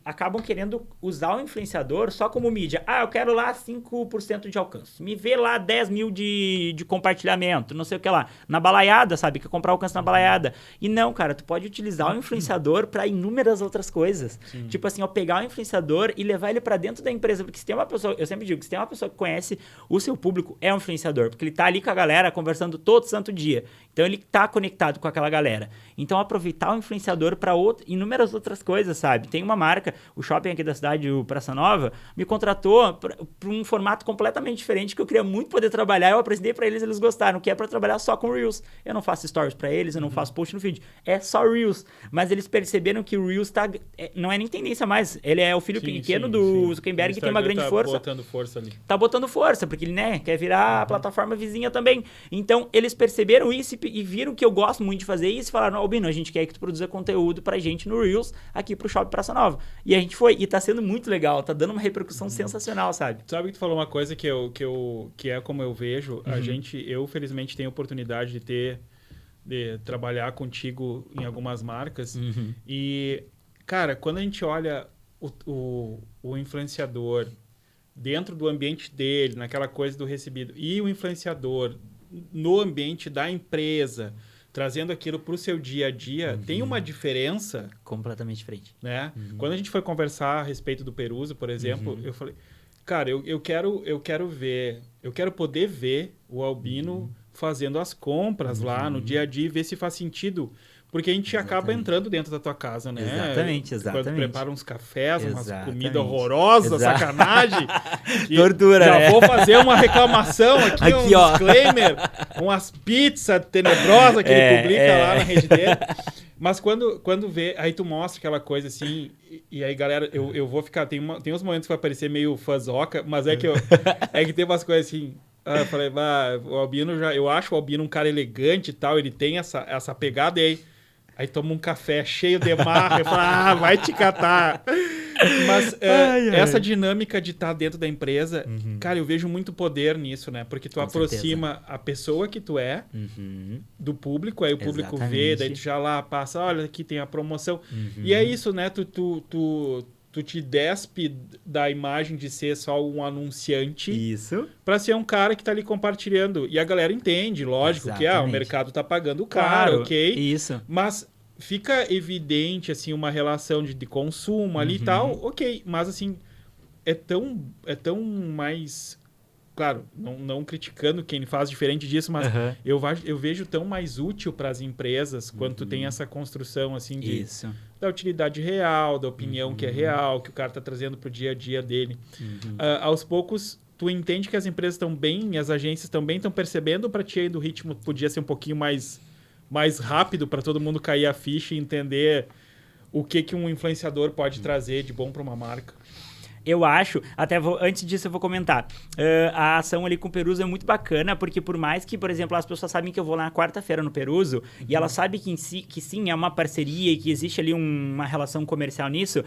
acabam querendo usar o influenciador só como mídia. Eu quero lá 5% de alcance. Me vê lá 10 mil de compartilhamento, não sei o que lá. Na balaiada, sabe? Quer comprar alcance na balaiada. E não, cara, tu pode utilizar o influenciador para inúmeras outras coisas. Sim. Tipo assim, pegar o influenciador e levar ele para dentro da empresa. Porque se tem uma pessoa, eu sempre digo, que se tem uma pessoa que conhece o seu público, é um influenciador. Porque ele tá ali com a galera, conversando todo santo dia. Então, ele tá conectado com aquela galera. Então, aproveitar o influenciador para inúmeras outras coisas, sabe? Tem uma marca, o shopping aqui da cidade, o Praça Nova, me contratou para um formato completamente diferente que eu queria muito poder trabalhar. Eu apresentei para eles gostaram, que é para trabalhar só com Reels. Eu não faço stories para eles, eu não faço post no feed. É só Reels. Mas eles perceberam que o Reels não é nem tendência mais. Ele é o filho pequeno do Zuckerberg, que tem uma grande força. Tá botando força ali. Tá botando força, porque ele, né, quer virar a plataforma vizinha também. Então, eles perceberam isso e viram que eu gosto muito de fazer isso e falaram, Albino, a gente quer que tu produza conteúdo pra gente no Reels aqui pro Shopping Praça Nova. E a gente foi, e tá sendo muito legal, tá dando uma repercussão sensacional, sabe? Sabe que tu falou uma coisa que é como eu vejo, eu felizmente tenho a oportunidade de trabalhar contigo em algumas marcas e, cara, quando a gente olha o influenciador dentro do ambiente dele, naquela coisa do recebido, e o influenciador no ambiente da empresa, trazendo aquilo para o seu dia a dia, tem uma diferença... Completamente diferente. Né? Quando a gente foi conversar a respeito do Peruso, por exemplo, eu falei, cara, eu quero poder ver o Albino fazendo as compras lá no dia a dia e ver se faz sentido. Porque a gente acaba entrando dentro da tua casa, né? Exatamente. Quando prepara uns cafés, umas comidas horrorosas, sacanagem. Tortura, já vou fazer uma reclamação aqui um disclaimer. Umas pizzas tenebrosas que ele publica lá na rede dele. Mas quando vê, aí tu mostra aquela coisa assim, e aí, galera, eu vou ficar... Tem uns momentos que vai parecer meio fãzoca, mas é que tem umas coisas assim... eu falei, o Albino eu acho o Albino um cara elegante e tal, ele tem essa pegada, e aí toma um café cheio de marra e fala, vai te catar. Mas essa dinâmica de estar dentro da empresa, cara, eu vejo muito poder nisso, né? Porque tu aproxima a pessoa que tu é do público, aí o público vê, daí tu já lá passa, olha, aqui tem a promoção. E é isso, né? Tu te despe da imagem de ser só um anunciante. Isso. Pra ser um cara que tá ali compartilhando. E a galera entende, lógico, que o mercado tá pagando caro, ok? Isso. Mas fica evidente, assim, uma relação de consumo ali e tal, ok. Mas, assim, é tão mais... Claro, não criticando quem faz diferente disso, mas eu vejo tão mais útil para as empresas quando tu tem essa construção assim da utilidade real, da opinião que é real, que o cara está trazendo para o dia a dia dele. Aos poucos, tu entende que as empresas estão bem, e as agências também estão percebendo, para ti aí do ritmo podia ser um pouquinho mais rápido para todo mundo cair a ficha e entender o que um influenciador pode trazer de bom para uma marca. Eu acho, antes disso eu vou comentar, a ação ali com o Peruso é muito bacana, porque por mais que, por exemplo, as pessoas sabem que eu vou lá na quarta-feira no Peruso, e elas sabem que sim, é uma parceria e que existe ali uma relação comercial nisso,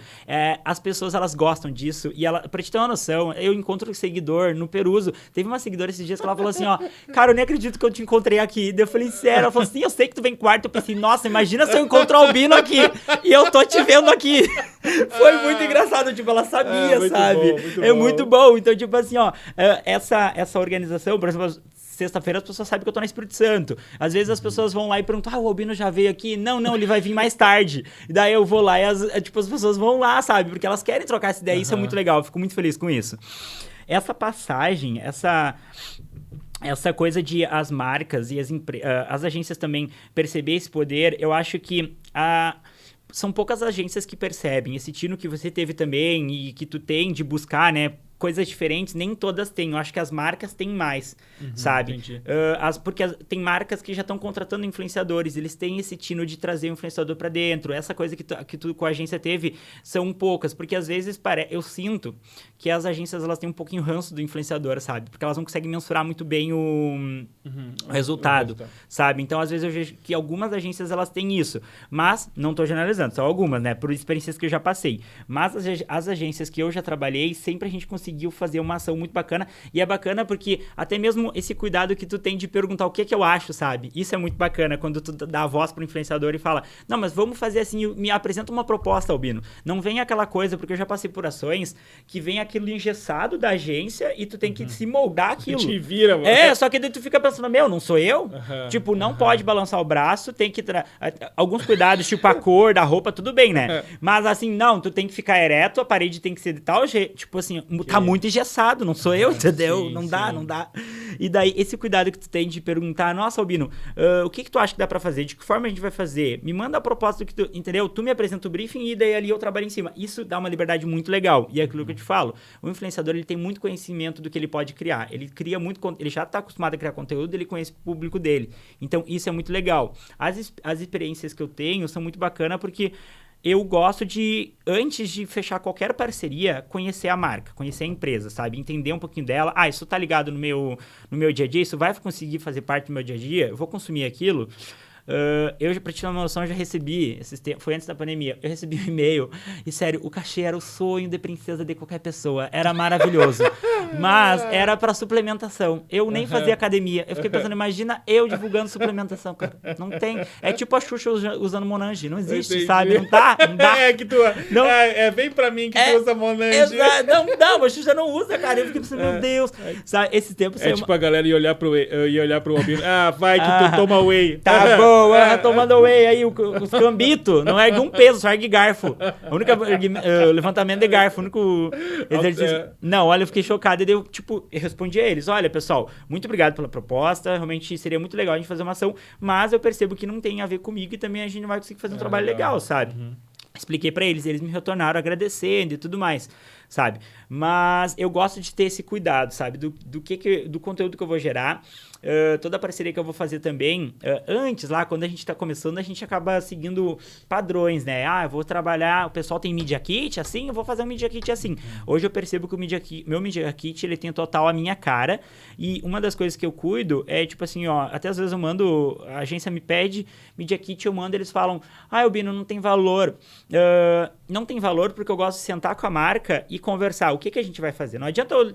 as pessoas, elas gostam disso, e pra te ter uma noção, eu encontro um seguidor no Peruso, teve uma seguidora esses dias que ela falou assim, cara, eu nem acredito que eu te encontrei aqui, daí eu falei, sério, ela falou assim, eu sei que tu vem quarto, eu pensei, nossa, imagina se eu encontro o Albino aqui, e eu tô te vendo aqui. Foi muito engraçado, tipo, ela sabia, sabe? Muito bom. Então, tipo assim, essa organização, por exemplo, sexta-feira as pessoas sabem que eu tô no Espírito Santo. Às vezes as pessoas vão lá e perguntam, o Albino já veio aqui? Não, ele vai vir mais tarde. E daí eu vou lá e as pessoas vão lá, sabe? Porque elas querem trocar essa ideia. Isso é muito legal, eu fico muito feliz com isso. Essa passagem, essa coisa de as marcas e as agências também perceber esse poder, eu acho que são poucas agências que percebem esse tino que você teve também e que tu tem de buscar, né, coisas diferentes, nem todas têm. Eu acho que as marcas têm mais, sabe? Porque tem marcas que já estão contratando influenciadores, eles têm esse tino de trazer o influenciador para dentro. Essa coisa que tu com a agência teve são poucas, porque às vezes eu sinto que as agências elas têm um pouquinho ranço do influenciador, sabe? Porque elas não conseguem mensurar muito bem resultado, sabe? Então, às vezes eu vejo que algumas agências, elas têm isso, mas não tô generalizando, são algumas, né? Por experiências que eu já passei. Mas as agências que eu já trabalhei, sempre a gente conseguiu fazer uma ação muito bacana, e é bacana porque até mesmo esse cuidado que tu tem de perguntar o que eu acho, sabe? Isso é muito bacana, quando tu dá a voz pro influenciador e fala, não, mas vamos fazer assim, me apresenta uma proposta, Albino. Não vem aquela coisa, porque eu já passei por ações, que vem aquilo engessado da agência e tu tem que se moldar aquilo. Te vira, mano. Só que daí tu fica pensando, não sou eu? Tipo, não pode balançar o braço, tem que... Alguns cuidados, tipo a cor da roupa, tudo bem, né? Mas assim, não, tu tem que ficar ereto, a parede tem que ser de tal jeito. Tipo assim, tá muito engessado, não sou eu, entendeu? Não dá. E daí, esse cuidado que tu tem de perguntar, nossa, Albino, o que tu acha que dá pra fazer? De que forma a gente vai fazer? Me manda a proposta do que tu... Entendeu? Tu me apresenta o briefing e daí ali eu trabalho em cima. Isso dá uma liberdade muito legal. E é aquilo que eu te falo. O influenciador, ele tem muito conhecimento do que ele pode criar. Ele cria muito... Ele já tá acostumado a criar conteúdo, ele conhece o público dele. Então, isso é muito legal. As experiências que eu tenho são muito bacanas porque eu gosto de, antes de fechar qualquer parceria, conhecer a marca, conhecer a empresa, sabe? Entender um pouquinho dela. Isso tá ligado no meu dia a dia? Isso vai conseguir fazer parte do meu dia a dia? Eu vou consumir aquilo? Eu, pra te dar uma noção, já recebi, foi antes da pandemia, eu recebi um e-mail e, sério, o cachê era o sonho de princesa de qualquer pessoa, era maravilhoso, mas era pra suplementação, eu nem fazia academia, eu fiquei pensando, imagina eu divulgando suplementação, cara, não tem, é tipo a Xuxa usando Monange, não existe, sabe, não dá. Que tu, não, vem pra mim que tu usa Monange. Não, a Xuxa não usa, cara, eu fiquei pensando, meu Deus, sabe, esse tempo... tipo a galera ia olhar pro Albino, vai que tu toma whey. Tá bom. Tomando whey aí, os cambitos, não ergue um peso, só ergue garfo. O único levantamento de garfo, o único exercício. Não, olha, eu fiquei chocado. E eu, eu respondi a eles, olha, pessoal, muito obrigado pela proposta, realmente seria muito legal a gente fazer uma ação, mas eu percebo que não tem a ver comigo e também a gente não vai conseguir fazer um trabalho legal, sabe? Expliquei pra eles me retornaram agradecendo e tudo mais, sabe? Mas eu gosto de ter esse cuidado, sabe? Do conteúdo que eu vou gerar. Toda a parceria que eu vou fazer também, antes lá, quando a gente tá começando, a gente acaba seguindo padrões, né? Eu vou trabalhar, o pessoal tem Media Kit assim, eu vou fazer um Media Kit assim. Hoje eu percebo que meu Media Kit, ele tem total a minha cara, e uma das coisas que eu cuido é, tipo assim, até às vezes eu mando, a agência me pede Media Kit, eu mando, eles falam, Albino, não tem valor. Não tem valor porque eu gosto de sentar com a marca e conversar. O que a gente vai fazer? Não adianta eu,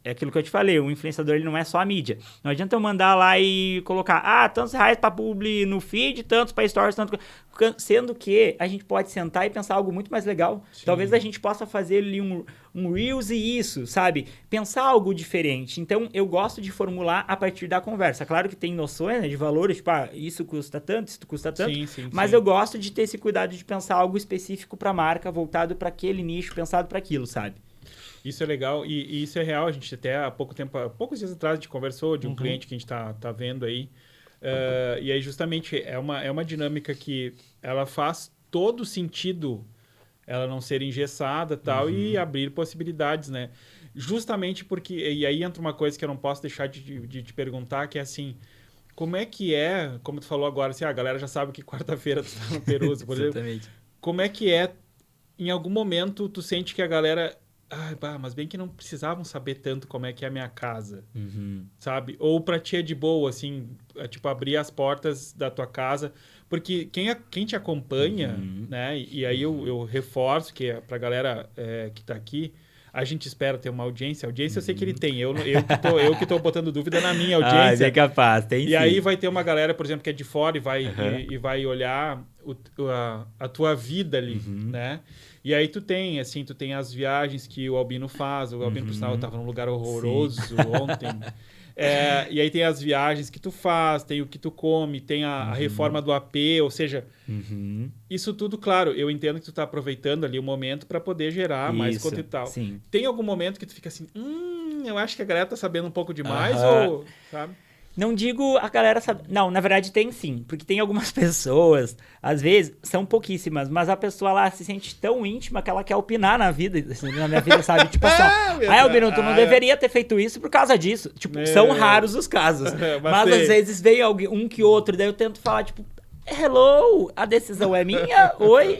é aquilo que eu te falei, o influenciador, ele não é só a mídia. Não adianta eu mandar lá e colocar, tantos reais pra publi no feed, tantos pra stories, tanto... Sendo que a gente pode sentar e pensar algo muito mais legal. Sim. Talvez a gente possa fazer ali um Reels e isso, sabe? Pensar algo diferente. Então, eu gosto de formular a partir da conversa. Claro que tem noções, né, de valores, tipo, isso custa tanto, isso custa tanto. Sim, mas eu gosto de ter esse cuidado de pensar algo específico pra marca, voltado para aquele nicho, pensado para aquilo, sabe? Isso é legal e isso é real. A gente até há poucos dias atrás, a gente conversou de um cliente que a gente tá vendo aí. E aí, justamente, é uma dinâmica que ela faz todo sentido ela não ser engessada tal, e abrir possibilidades, né? Justamente porque... E aí entra uma coisa que eu não posso deixar de te perguntar, que é assim... Como é que é... Como tu falou agora, assim, a galera já sabe que quarta-feira tu tá no Peruso, por exemplo. Exatamente. Como é que é... Em algum momento, tu sente que a galera... mas bem que não precisavam saber tanto como é que é a minha casa, sabe? Ou pra ti é de boa, assim, tipo, abrir as portas da tua casa. Porque quem te acompanha, né? E aí eu reforço que pra galera que tá aqui, a gente espera ter uma audiência. Audiência eu sei que ele tem. Eu que tô botando dúvida na minha audiência. É capaz, tem sim. E aí vai ter uma galera, por exemplo, que é de fora e vai olhar a tua vida ali, né? E aí tu tem as viagens que o Albino faz. O Albino, por sinal, estava num lugar horroroso ontem. E aí tem as viagens que tu faz, tem o que tu come, tem a reforma do AP, ou seja, isso tudo, claro, eu entendo que tu tá aproveitando ali o momento para poder gerar mais conteúdo e tal. Sim. Tem algum momento que tu fica assim, eu acho que a galera tá sabendo um pouco demais, ou, sabe? Não digo a galera sabe... Não, na verdade tem sim. Porque tem algumas pessoas, às vezes, são pouquíssimas, mas a pessoa lá se sente tão íntima que ela quer opinar na vida, na minha vida, sabe? Tipo assim, Albino, tu não deveria ter feito isso por causa disso. Tipo, são raros os casos. Mas às vezes vem alguém, um que outro, daí eu tento falar, tipo, hello, a decisão é minha, oi,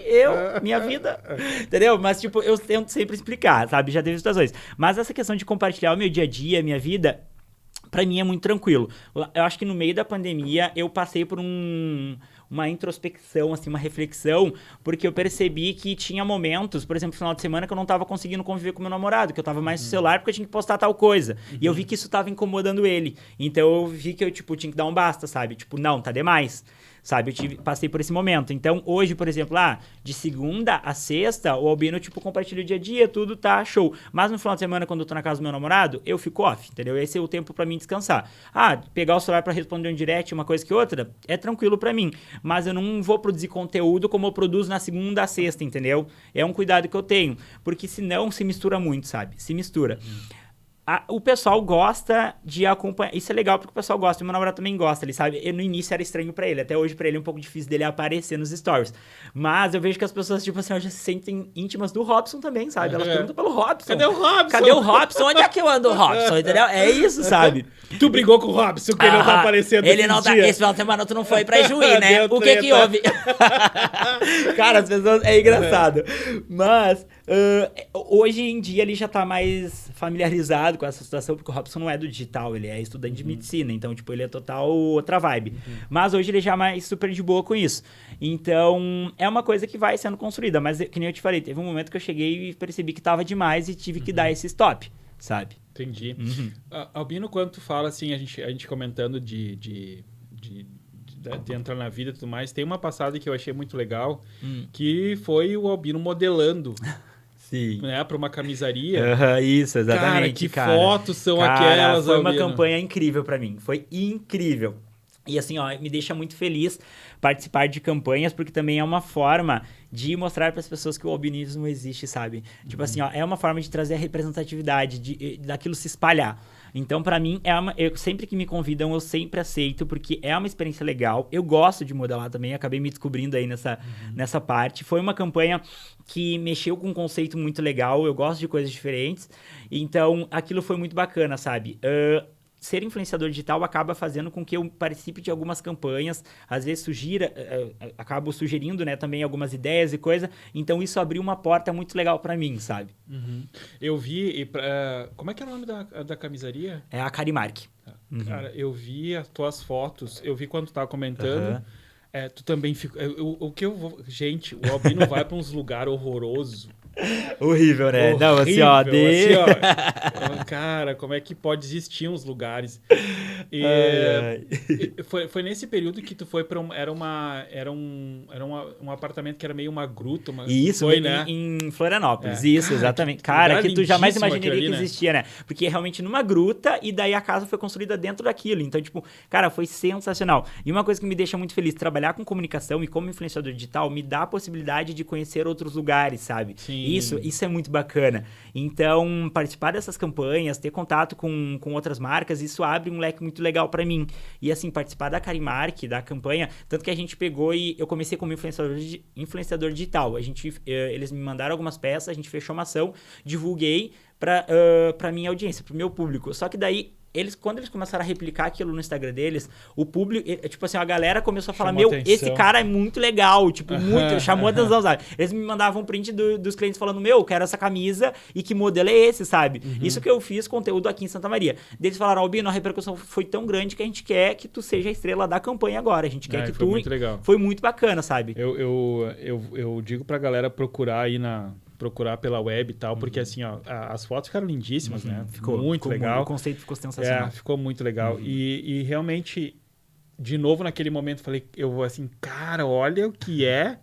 minha vida, entendeu? Mas, tipo, eu tento sempre explicar, sabe? Já teve situações. Mas essa questão de compartilhar o meu dia a dia, minha vida... Pra mim é muito tranquilo. Eu acho que no meio da pandemia eu passei por uma introspecção, assim, uma reflexão, porque eu percebi que tinha momentos, por exemplo, no final de semana, que eu não tava conseguindo conviver com meu namorado, que eu tava mais no celular porque eu tinha que postar tal coisa. E eu vi que isso tava incomodando ele. Então eu vi que eu, tipo, tinha que dar um basta, sabe? Tipo, não, tá demais. Sabe, passei por esse momento. Então, hoje, por exemplo, de segunda a sexta, o Albino, tipo, compartilha o dia a dia, tudo tá show. Mas no final de semana, quando eu tô na casa do meu namorado, eu fico off, entendeu? Esse é o tempo pra mim descansar. Pegar o celular pra responder um direct, uma coisa que outra, é tranquilo pra mim. Mas eu não vou produzir conteúdo como eu produzo na segunda a sexta, entendeu? É um cuidado que eu tenho. Porque senão se mistura muito, sabe? Se mistura. O pessoal gosta de acompanhar. Isso é legal porque o pessoal gosta. E meu namorado também gosta, ele sabe. No início era estranho pra ele. Até hoje pra ele é um pouco difícil dele aparecer nos stories. Mas eu vejo que as pessoas, tipo assim, hoje se sentem íntimas do Robson também, sabe? Elas perguntam pelo Robson. Cadê o Robson? Cadê o Robson? Onde é que eu ando, Robson? Entendeu? É isso, sabe? Tu brigou com o Robson, que ele não tá aparecendo ele não tá. Esse final de semana tu não foi pra Juí, né? O que que houve? Cara, as pessoas... É engraçado. Mas... hoje em dia ele já tá mais familiarizado com essa situação, porque o Robson não é do digital, ele é estudante de medicina, então, tipo, ele é total outra vibe. Mas hoje ele já é mais super de boa com isso. Então, é uma coisa que vai sendo construída, mas que nem eu te falei, teve um momento que eu cheguei e percebi que tava demais e tive que dar esse stop, sabe? Entendi. Albino, quando tu fala assim, a gente comentando de entrar na vida e tudo mais, tem uma passada que eu achei muito legal, que foi o Albino modelando. Sim. Né, para uma camisaria. Isso, exatamente. Cara, que fotos são aquelas, foi Albino? uma campanha incrível pra mim. Foi incrível. E assim, me deixa muito feliz participar de campanhas, porque também é uma forma de mostrar para as pessoas que o albinismo existe, sabe? Tipo assim, é uma forma de trazer a representatividade, daquilo se espalhar. Então, pra mim, sempre que me convidam, eu sempre aceito, porque é uma experiência legal. Eu gosto de modelar também, acabei me descobrindo aí nessa parte. Foi uma campanha que mexeu com um conceito muito legal, eu gosto de coisas diferentes. Então, aquilo foi muito bacana, sabe? Ser influenciador digital acaba fazendo com que eu participe de algumas campanhas, às vezes acabo sugerindo, né, também algumas ideias e coisa, então isso abriu uma porta muito legal pra mim, sabe? Eu vi, como é que é o nome da camisaria? É a Carimark. Cara, eu vi as tuas fotos, eu vi quando tu tava comentando, tu também fica... Gente, o Albino vai pra uns lugares horrorosos. Horrível, né? Horrível, não, assim, cara, como é que pode existir uns lugares? Foi nesse período que tu foi para era um apartamento que era meio uma gruta. Isso, foi, né? Em Florianópolis. Isso, cara, exatamente. Cara, que tu jamais imaginaria ali, que né? existia, né? Porque realmente numa gruta e daí a casa foi construída dentro daquilo. Então, tipo, cara, foi sensacional. E uma coisa que me deixa muito feliz, trabalhar com comunicação e como influenciador digital me dá a possibilidade de conhecer outros lugares, sabe? Sim. Isso é muito bacana. Então, participar dessas campanhas, ter contato com outras marcas, isso abre um leque muito legal pra mim. E assim, participar da Carimark, da campanha, tanto que a gente pegou e eu comecei como influenciador digital. Eles me mandaram algumas peças, a gente fechou uma ação, divulguei pra minha audiência, pro meu público. Só que daí, quando eles começaram a replicar aquilo no Instagram deles, o público, tipo assim, a galera começou a falar, esse cara é muito legal, tipo, chamou a atenção, sabe? Eles me mandavam um print dos clientes falando, eu quero essa camisa e que modelo é esse, sabe? Isso que eu fiz conteúdo aqui em Santa Maria. Eles falaram, Albino, a repercussão foi tão grande que a gente quer que tu seja a estrela da campanha agora, a gente quer que foi tu... muito legal. Foi muito bacana, sabe? Eu digo pra galera procurar pela web e tal, porque assim, as fotos ficaram lindíssimas, né? Ficou muito legal. O conceito ficou sensacional. Ficou muito legal. E realmente, de novo naquele momento, eu vou assim, cara, olha o que é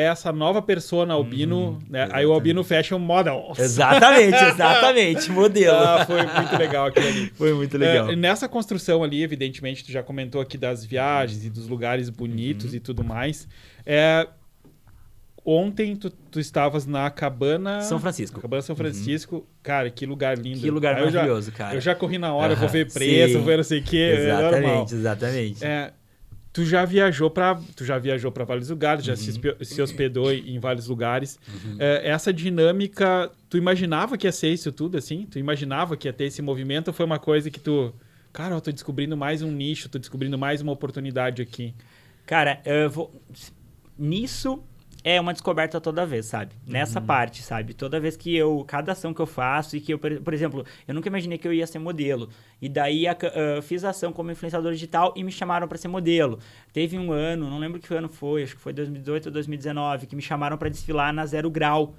essa nova persona Albino, né? Aí o Albino Fashion Model. Exatamente, modelo. Foi muito legal aquilo ali. Foi muito legal. Nessa construção ali, evidentemente, tu já comentou aqui das viagens e dos lugares bonitos e tudo mais. Ontem tu estavas na Cabana São Francisco. Cabana São Francisco. Cara, que lugar lindo. Que lugar maravilhoso, cara. Eu já corri na hora, vou ver preço, vou ver não sei o quê. Exatamente. Tu já viajou para vários lugares, já se hospedou em vários lugares. Essa dinâmica, tu imaginava que ia ser isso tudo, assim? Tu imaginava que ia ter esse movimento ou foi uma coisa que tu... Cara, eu tô descobrindo mais um nicho, tô descobrindo mais uma oportunidade aqui. Cara, nisso... é uma descoberta toda vez, sabe? Nessa parte, sabe? Toda vez que cada ação que eu faço e que eu, por exemplo, eu nunca imaginei que eu ia ser modelo. E daí fiz a ação como influenciador digital e me chamaram para ser modelo. Teve um ano, não lembro que ano foi, acho que foi 2018 ou 2019, que me chamaram para desfilar na Zero Grau.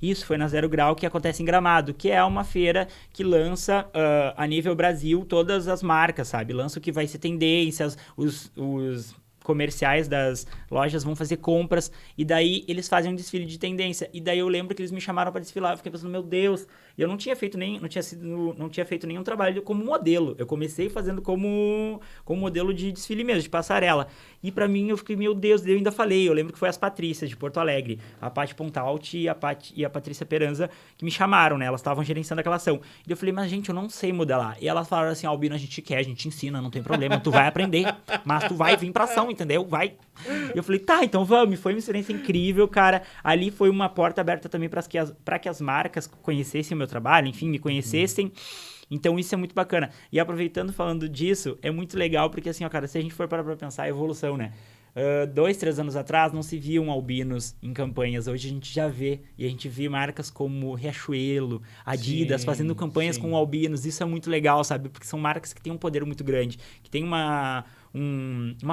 Isso foi na Zero Grau, que acontece em Gramado, que é uma feira que lança a nível Brasil todas as marcas, sabe? Lança o que vai ser tendências, os comerciais das lojas vão fazer compras, e daí eles fazem um desfile de tendência. E daí eu lembro que eles me chamaram para desfilar, eu fiquei pensando, meu Deus, eu não tinha feito nenhum trabalho como modelo. Eu comecei fazendo como modelo de desfile mesmo, de passarela. E pra mim eu fiquei, meu Deus, eu ainda falei, eu lembro que foi as Patrícias de Porto Alegre, a Paty Pontalti e a Patrícia Peranza, que me chamaram, né? Elas estavam gerenciando aquela ação. E eu falei, mas gente, eu não sei modelar. E elas falaram assim, Albino, a gente quer, a gente ensina, não tem problema, tu vai aprender, mas tu vai vir pra ação, entendeu? Vai. E eu falei, tá, então vamos. Foi uma experiência incrível, cara. Ali foi uma porta aberta também para que as marcas conhecessem o meu trabalho, enfim, me conhecessem. Então isso é muito bacana. E aproveitando, falando disso, é muito legal porque assim, ó, cara, se a gente for parar pra pensar, a evolução, né? 2, 3 anos atrás não se viam albinos em campanhas. Hoje a gente já vê. E a gente vê marcas como Riachuelo, Adidas, fazendo campanhas com albinos. Isso é muito legal, sabe? Porque são marcas que têm um poder muito grande, que tem uma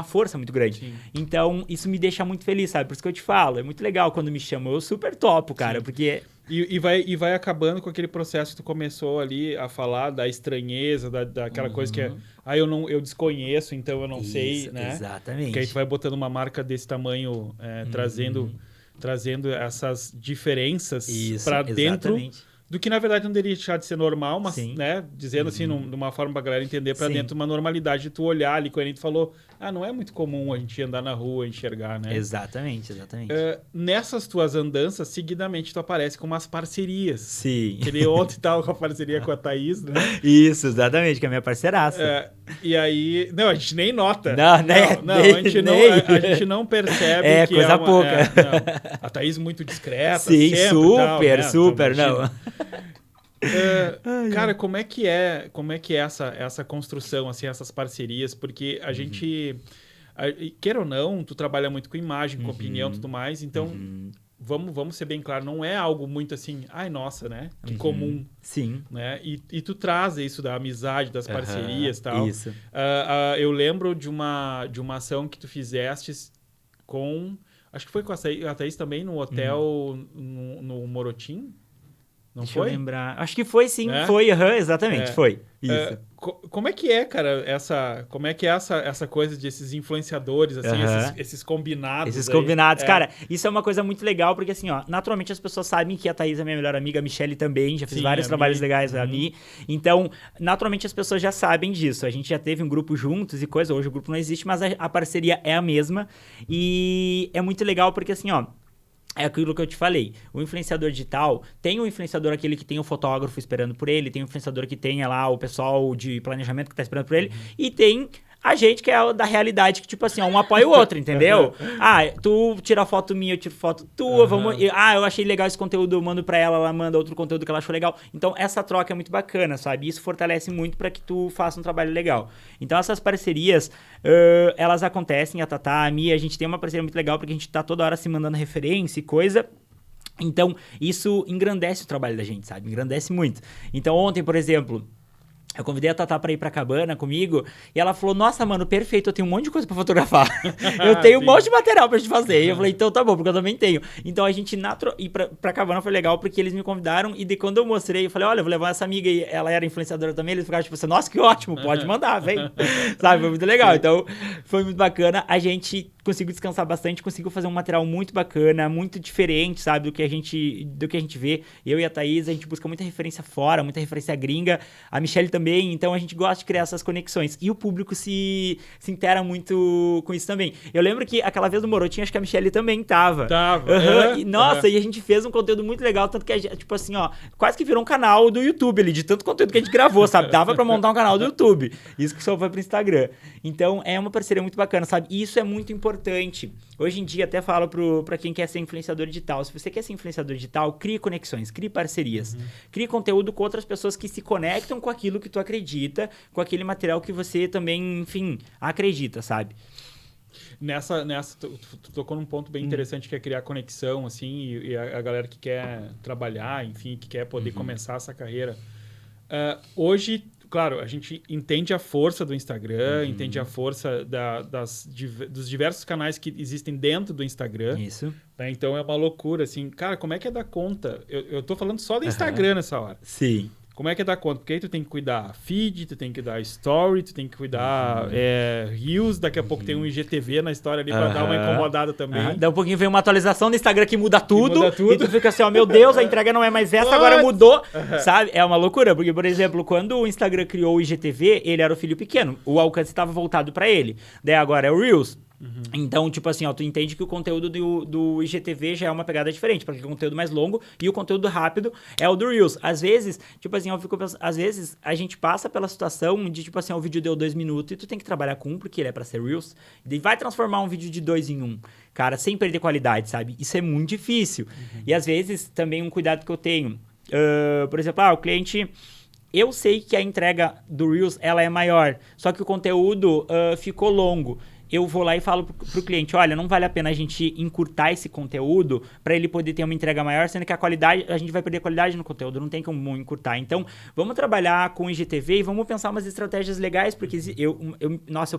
força muito grande. Sim. Então, isso me deixa muito feliz, sabe? Por isso que eu te falo, é muito legal quando me chamam. Eu super topo, cara, porque... E vai acabando com aquele processo que tu começou ali a falar da estranheza, daquela coisa que é... eu desconheço, então eu não sei, né? Exatamente. Porque aí tu vai botando uma marca desse tamanho, trazendo essas diferenças para dentro... Do que, na verdade, não deveria deixar de ser normal, mas, né, dizendo assim, de uma forma pra galera entender, pra dentro de uma normalidade de tu olhar ali, quando a gente falou, não é muito comum a gente andar na rua, enxergar, né? Exatamente. Nessas tuas andanças, seguidamente tu aparece com umas parcerias. Sim. Que nem ontem tava com a parceria com a Thaís, né? Isso, exatamente, que é a minha parceiraça. E aí, não, a gente nem nota. A gente não percebe que coisa é uma, pouca. A Thaís muito discreta, sim, sempre, super, tal, super, então, não. Cara, como é que é essa construção, assim, essas parcerias? Porque a gente, queira ou não, tu trabalha muito com imagem, com opinião e tudo mais, então vamos ser bem claro, não é algo muito assim, nossa, né? Que comum. Sim. Né? E tu traz isso da amizade, das parcerias e tal. Isso. Eu lembro de uma ação que tu fizeste com... Acho que foi com a Thaís também, no hotel no Morotim. Não Deixa foi? eu lembrar. Acho que foi, sim. Foi, exatamente, foi. Isso. Como é que é, cara, essa coisa desses influenciadores, assim, esses combinados? Esses combinados, cara, isso é uma coisa muito legal, porque assim, ó, naturalmente as pessoas sabem que a Thaís é minha melhor amiga, a Michelle também, já fez vários trabalhos legais a mim. Então, naturalmente as pessoas já sabem disso. A gente já teve um grupo juntos e coisa, hoje o grupo não existe, mas a parceria é a mesma. E é muito legal porque assim, ó, é aquilo que eu te falei. O influenciador digital, tem o influenciador aquele que tem o fotógrafo esperando por ele, tem o influenciador que tem lá o pessoal de planejamento que tá esperando por ele, e tem a gente que é da realidade, que tipo assim, um apoia o outro, entendeu? Tu tira foto minha, eu tiro foto tua, eu achei legal esse conteúdo, eu mando pra ela manda outro conteúdo que ela achou legal. Então, essa troca é muito bacana, sabe? Isso fortalece muito pra que tu faça um trabalho legal. Então, essas parcerias, elas acontecem, a Tatá, a Mia, a gente tem uma parceria muito legal, porque a gente tá toda hora se mandando referência e coisa. Então, isso engrandece o trabalho da gente, sabe? Engrandece muito. Então, ontem, por exemplo... Eu convidei a Tatá pra ir pra cabana comigo e ela falou, nossa, mano, perfeito, eu tenho um monte de coisa pra fotografar. Eu tenho um monte de material pra gente fazer. E eu falei, então tá bom, porque eu também tenho. Então a gente ir pra cabana foi legal porque eles me convidaram e quando eu mostrei, eu falei, olha, eu vou levar essa amiga e ela era influenciadora também, eles ficaram tipo assim, nossa, que ótimo, pode mandar, vem. Sabe, foi muito legal. Então foi muito bacana. A gente conseguiu descansar bastante, conseguiu fazer um material muito bacana, muito diferente, sabe, do que a gente vê. Eu e a Thaís, a gente busca muita referência fora, muita referência gringa. A Michelle também, então a gente gosta de criar essas conexões. E o público se intera muito com isso também. Eu lembro que aquela vez do Morotinho, acho que a Michelle também tava. E a gente fez um conteúdo muito legal, tanto que a gente, tipo assim, ó, quase que virou um canal do YouTube ali, de tanto conteúdo que a gente gravou, sabe? Dava pra montar um canal do YouTube. Isso que só foi pro Instagram. Então, é uma parceria muito bacana, sabe? E isso é muito importante. Hoje em dia, até falo pra quem quer ser influenciador digital. Se você quer ser influenciador digital, crie conexões, crie parcerias. Crie conteúdo com outras pessoas que se conectam com aquilo que tu acredita, com aquele material que você também, enfim, acredita, sabe? Nessa tu tocou num ponto bem interessante, que é criar conexão, assim, e a galera que quer trabalhar, enfim, que quer poder começar essa carreira. Hoje, claro, a gente entende a força do Instagram, entende a força dos diversos canais que existem dentro do Instagram. Isso. Né? Então é uma loucura, assim. Cara, como é que é dar conta? Eu tô falando só do Instagram nessa hora. Sim. Como é que é dar conta? Porque aí tu tem que cuidar feed, tu tem que cuidar story, tu tem que cuidar reels, daqui a pouco tem um IGTV na história ali pra dar uma incomodada também. Dá um pouquinho, vem uma atualização no Instagram que muda tudo, muda tudo. e tu fica assim, ó, meu Deus, a entrega não é mais essa, agora mudou, sabe? É uma loucura, porque, por exemplo, quando o Instagram criou o IGTV, ele era o filho pequeno, o alcance estava voltado pra ele. Daí agora é o Reels. Então, tipo assim, ó, tu entende que o conteúdo do IGTV já é uma pegada diferente, porque é um conteúdo mais longo e o conteúdo rápido é o do Reels. Às vezes, tipo assim, eu fico pensando, às vezes a gente passa pela situação de, tipo assim, ó, o vídeo deu 2 minutos e tu tem que trabalhar com 1, porque ele é pra ser Reels, e vai transformar um vídeo de 2 em 1, cara, sem perder qualidade, sabe? Isso é muito difícil. E às vezes, também um cuidado que eu tenho, por exemplo, o cliente... Eu sei que a entrega do Reels, ela é maior, só que o conteúdo ficou longo. Eu vou lá e falo pro cliente, olha, não vale a pena a gente encurtar esse conteúdo para ele poder ter uma entrega maior, sendo que a gente vai perder qualidade no conteúdo, não tem como encurtar. Então, vamos trabalhar com o IGTV e vamos pensar umas estratégias legais, porque eu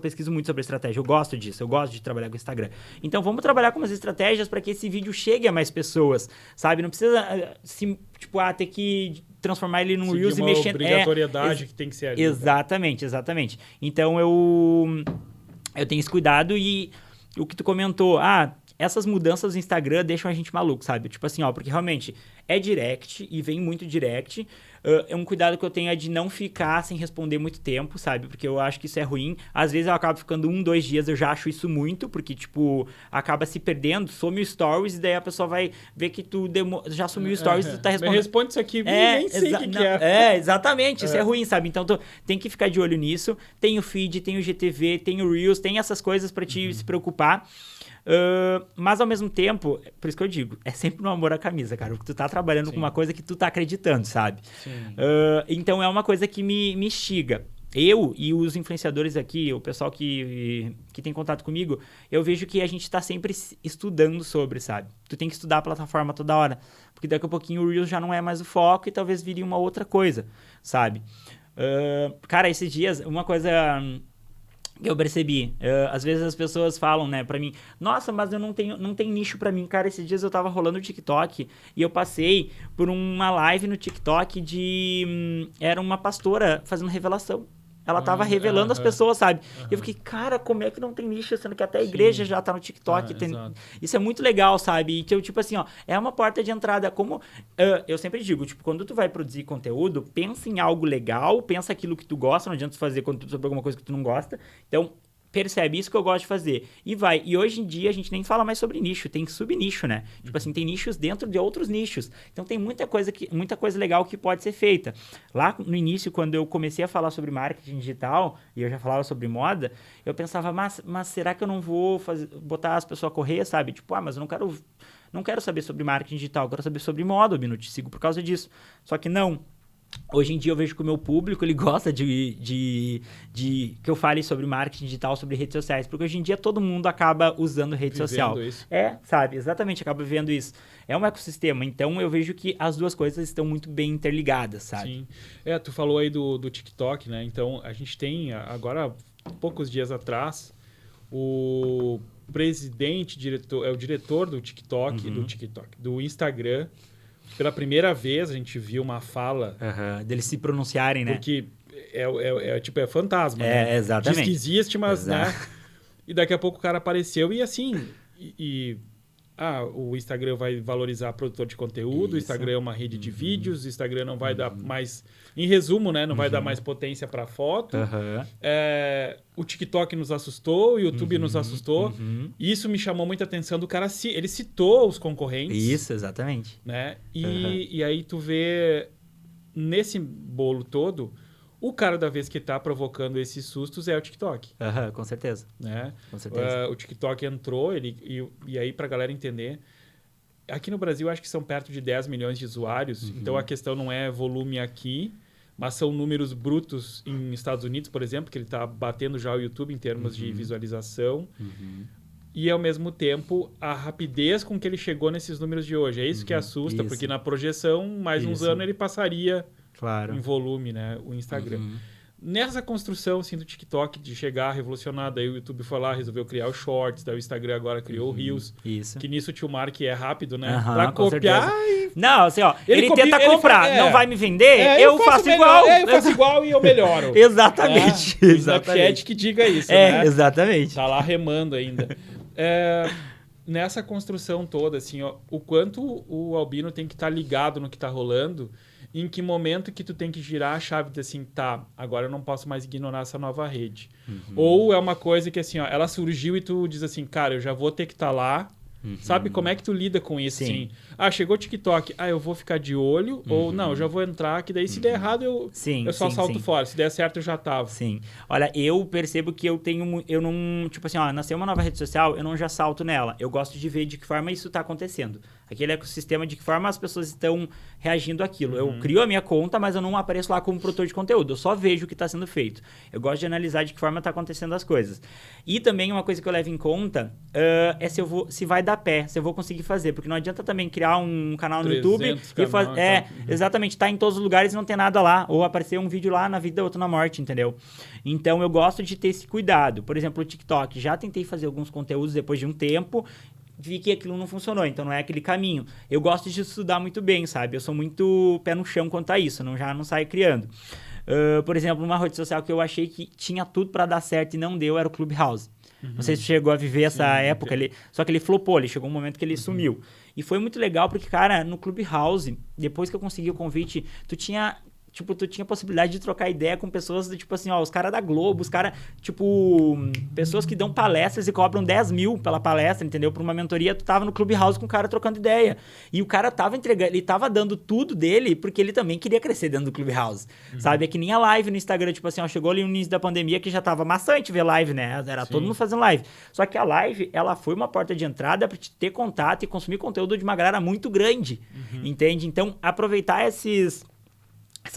pesquiso muito sobre estratégia, eu gosto disso, eu gosto de trabalhar com o Instagram. Então, vamos trabalhar com umas estratégias para que esse vídeo chegue a mais pessoas, sabe? Não precisa, ter que transformar ele num Reels e mexer... obrigatoriedade que tem que ser ali. Exatamente. Então, eu tenho esse cuidado e o que tu comentou, essas mudanças do Instagram deixam a gente maluco, sabe? Tipo assim, porque realmente é direct e vem muito direct. É um cuidado que eu tenho de não ficar sem responder muito tempo, sabe? Porque eu acho que isso é ruim. Às vezes eu acabo ficando 1, 2 dias, eu já acho isso muito, porque, acaba se perdendo, some o stories e daí a pessoa vai ver que tu já sumiu o stories e tu tá respondendo. Me responde isso aqui, nem sei o que é. Exatamente, isso é ruim, sabe? Então tu tem que ficar de olho nisso. Tem o feed, tem o GTV, tem o Reels, tem essas coisas pra te se preocupar. Mas ao mesmo tempo, por isso que eu digo, é sempre no amor à camisa, cara. Porque tu tá trabalhando com uma coisa que tu tá acreditando, sabe? Então é uma coisa que me instiga. Eu e os influenciadores aqui, o pessoal que tem contato comigo, eu vejo que a gente tá sempre estudando sobre, sabe? Tu tem que estudar a plataforma toda hora. Porque daqui a pouquinho o Reels já não é mais o foco e talvez vire uma outra coisa, sabe? Cara, esses dias, uma coisa... que eu percebi, às vezes as pessoas falam, né, pra mim, nossa, mas eu não tem nicho pra mim. Cara, esses dias eu tava rolando o TikTok e eu passei por uma live no TikTok era uma pastora fazendo revelação. Ela tava revelando as pessoas, sabe? E eu fiquei, cara, como é que não tem nicho, sendo que até a igreja já tá no TikTok. Isso é muito legal, sabe? Então, tipo assim, é uma porta de entrada. Como eu sempre digo, quando tu vai produzir conteúdo, pensa em algo legal, pensa aquilo que tu gosta, não adianta tu fazer conteúdo sobre alguma coisa que tu não gosta. Então, percebe isso que eu gosto de fazer. E vai. E hoje em dia a gente nem fala mais sobre nicho, tem subnicho, né? Tipo assim, tem nichos dentro de outros nichos. Então tem muita coisa legal que pode ser feita. Lá no início, quando eu comecei a falar sobre marketing digital, e eu já falava sobre moda, eu pensava, mas será que eu não vou botar as pessoas a correr, sabe? Mas eu não quero saber sobre marketing digital, eu quero saber sobre moda, eu te sigo por causa disso. Só que não. Hoje em dia eu vejo que o meu público, ele gosta de que eu fale sobre marketing digital, sobre redes sociais, porque hoje em dia todo mundo acaba usando rede social. Isso. Sabe? Exatamente, acaba vivendo isso. É um ecossistema, então eu vejo que as duas coisas estão muito bem interligadas, sabe? Sim. Tu falou aí do TikTok, né? Então a gente tem, agora, poucos dias atrás, o o diretor do TikTok, do Instagram. Pela primeira vez a gente viu uma fala... deles se pronunciarem, né? Porque é fantasma, né? Exatamente. Diz que existe, mas, né? E daqui a pouco o cara apareceu e assim... o Instagram vai valorizar produtor de conteúdo, o Instagram é uma rede de vídeos, o Instagram não vai dar mais... Em resumo, né? Não vai dar mais potência para foto. O TikTok nos assustou, o YouTube nos assustou. E isso me chamou muita atenção do cara. Ele citou os concorrentes. Isso, exatamente. Né? E aí tu vê, nesse bolo todo, o cara da vez que tá provocando esses sustos é o TikTok. Com certeza. Né? Com certeza. O TikTok entrou, e aí pra galera entender... Aqui no Brasil, acho que são perto de 10 milhões de usuários. Então, a questão não é volume aqui, mas são números brutos em Estados Unidos, por exemplo, que ele está batendo já o YouTube em termos de visualização. E, ao mesmo tempo, a rapidez com que ele chegou nesses números de hoje. É isso que assusta, porque na projeção, mais uns anos, ele passaria em volume, né, o Instagram. Nessa construção assim, do TikTok, de chegar revolucionado, daí o YouTube foi lá, resolveu criar o Shorts, daí o Instagram agora criou o Reels. Isso. Que nisso o tio Mark é rápido, né? Pra copiar. Não, assim, ó, ele tenta comprar, não vai me vender, eu faço igual. Eu faço igual e eu melhoro. Exatamente. O Snapchat que diga isso, né? Exatamente. Tá lá remando ainda. Nessa construção toda, assim, ó, o quanto o Albino tem que estar ligado no que tá rolando, em que momento que tu tem que girar a chave de assim, tá, agora eu não posso mais ignorar essa nova rede. Ou é uma coisa que assim, ó, ela surgiu e tu diz assim, cara, eu já vou ter que estar lá. Sabe como é que tu lida com isso? Assim? Chegou o TikTok, eu vou ficar de olho, ou não, eu já vou entrar, que daí se der errado eu só salto fora, se der certo eu já tava. Sim. Olha, eu percebo que eu não, tipo assim, nasceu uma nova rede social, eu não já salto nela. Eu gosto de ver de que forma isso tá acontecendo. Aquele ecossistema, de que forma as pessoas estão reagindo àquilo. Eu crio a minha conta, mas eu não apareço lá como produtor de conteúdo, eu só vejo o que está sendo feito. Eu gosto de analisar de que forma tá acontecendo as coisas. E também uma coisa que eu levo em conta é se vai dar pé, se eu vou conseguir fazer, porque não adianta também criar um canal no YouTube e fazer. Exatamente, tá em todos os lugares e não ter nada lá, ou aparecer um vídeo lá na vida, outro na morte, entendeu? Então eu gosto de ter esse cuidado. Por exemplo, o TikTok, já tentei fazer alguns conteúdos depois de um tempo, vi que aquilo não funcionou, então não é aquele caminho. Eu gosto de estudar muito bem, sabe? Eu sou muito pé no chão quanto a isso, já não saio criando. Por exemplo, uma rede social que eu achei que tinha tudo para dar certo e não deu era o Clubhouse. Não sei se chegou a viver essa época, só que ele flopou, ele chegou um momento que ele sumiu. E foi muito legal porque, cara, no Clubhouse, depois que eu consegui o convite, tu tinha possibilidade de trocar ideia com pessoas, tipo assim, os caras da Globo, os caras, pessoas que dão palestras e cobram 10 mil pela palestra, entendeu? Por uma mentoria, tu tava no Clubhouse com o cara trocando ideia. E o cara tava entregando, ele tava dando tudo dele, porque ele também queria crescer dentro do Clubhouse, sabe? É que nem a live no Instagram, tipo assim, chegou ali no início da pandemia que já tava maçante ver live, né? Era todo mundo fazendo live. Só que a live, ela foi uma porta de entrada pra te ter contato e consumir conteúdo de uma galera muito grande, entende? Então, aproveitar essas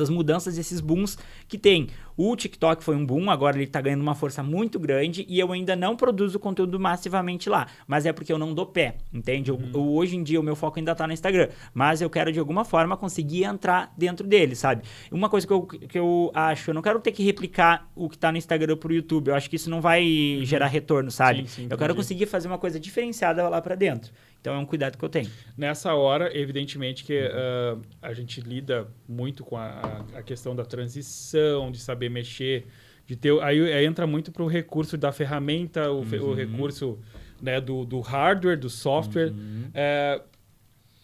mudanças, esses booms que tem. O TikTok foi um boom, agora ele tá ganhando uma força muito grande e eu ainda não produzo conteúdo massivamente lá, mas é porque eu não dou pé, entende? Hoje em dia o meu foco ainda tá no Instagram, mas eu quero de alguma forma conseguir entrar dentro dele, sabe? Uma coisa que eu acho, eu não quero ter que replicar o que tá no Instagram pro YouTube, eu acho que isso não vai gerar retorno, sabe? Sim, eu quero conseguir fazer uma coisa diferenciada lá pra dentro. Então é um cuidado que eu tenho. Nessa hora, evidentemente que a gente lida muito com a questão da transição, de saber mexer, de ter, aí entra muito para o recurso da ferramenta, o recurso, né, do hardware, do software.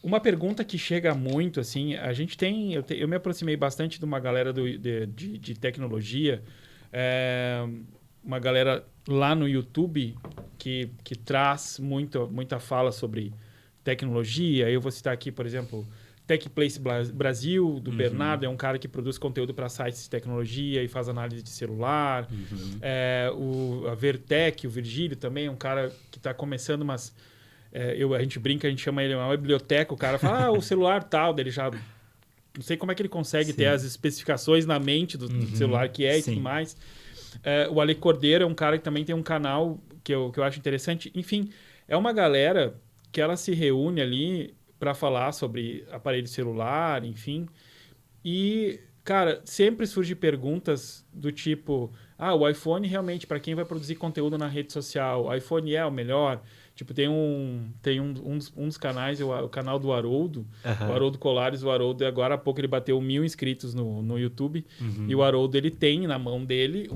Uma pergunta que chega muito, assim, a gente tem... Eu me aproximei bastante de uma galera de tecnologia, uma galera lá no YouTube que traz muita fala sobre tecnologia. Eu vou citar aqui, por exemplo, TechPlace Brasil, do Bernardo, é um cara que produz conteúdo para sites de tecnologia e faz análise de celular. A Vertec, o Virgílio também, é um cara que está começando, mas a gente brinca, a gente chama ele uma biblioteca, o cara fala, o celular tal, dele já... Não sei como é que ele consegue ter as especificações na mente do celular que é e tudo mais. O Ale Cordeiro é um cara que também tem um canal que eu acho interessante. Enfim, é uma galera que ela se reúne ali para falar sobre aparelho celular, enfim. E, cara, sempre surgem perguntas do tipo... o iPhone realmente, para quem vai produzir conteúdo na rede social, o iPhone é o melhor? Tipo, tem um dos canais, o canal do Haroldo, o Haroldo Colares. O Haroldo, agora há pouco, ele bateu 1.000 inscritos no YouTube. E o Haroldo, ele tem na mão dele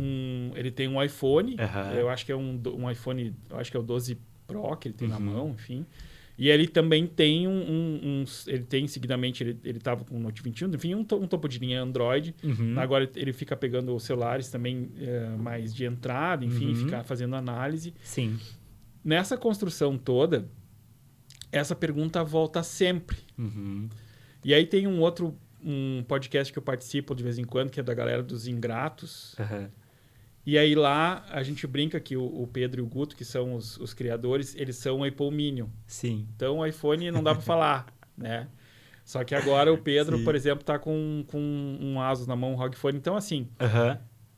ele tem um iPhone. Eu acho que é um iPhone, eu acho que é o 12 Pro que ele tem na mão, enfim. E ele também tem ele tem seguidamente, ele estava com o Note 21, enfim, um topo de linha Android. Agora ele fica pegando os celulares também mais de entrada, enfim, ficar fazendo análise. Sim. Nessa construção toda, essa pergunta volta sempre. E aí tem um podcast que eu participo de vez em quando, que é da galera dos Ingratos. E aí lá a gente brinca que o Pedro e o Guto, que são os criadores, eles são o Apple Minion. Sim. Então o iPhone não dá para falar, né? Só que agora o Pedro, por exemplo, tá com um Asus na mão, um ROG Phone. Então, assim,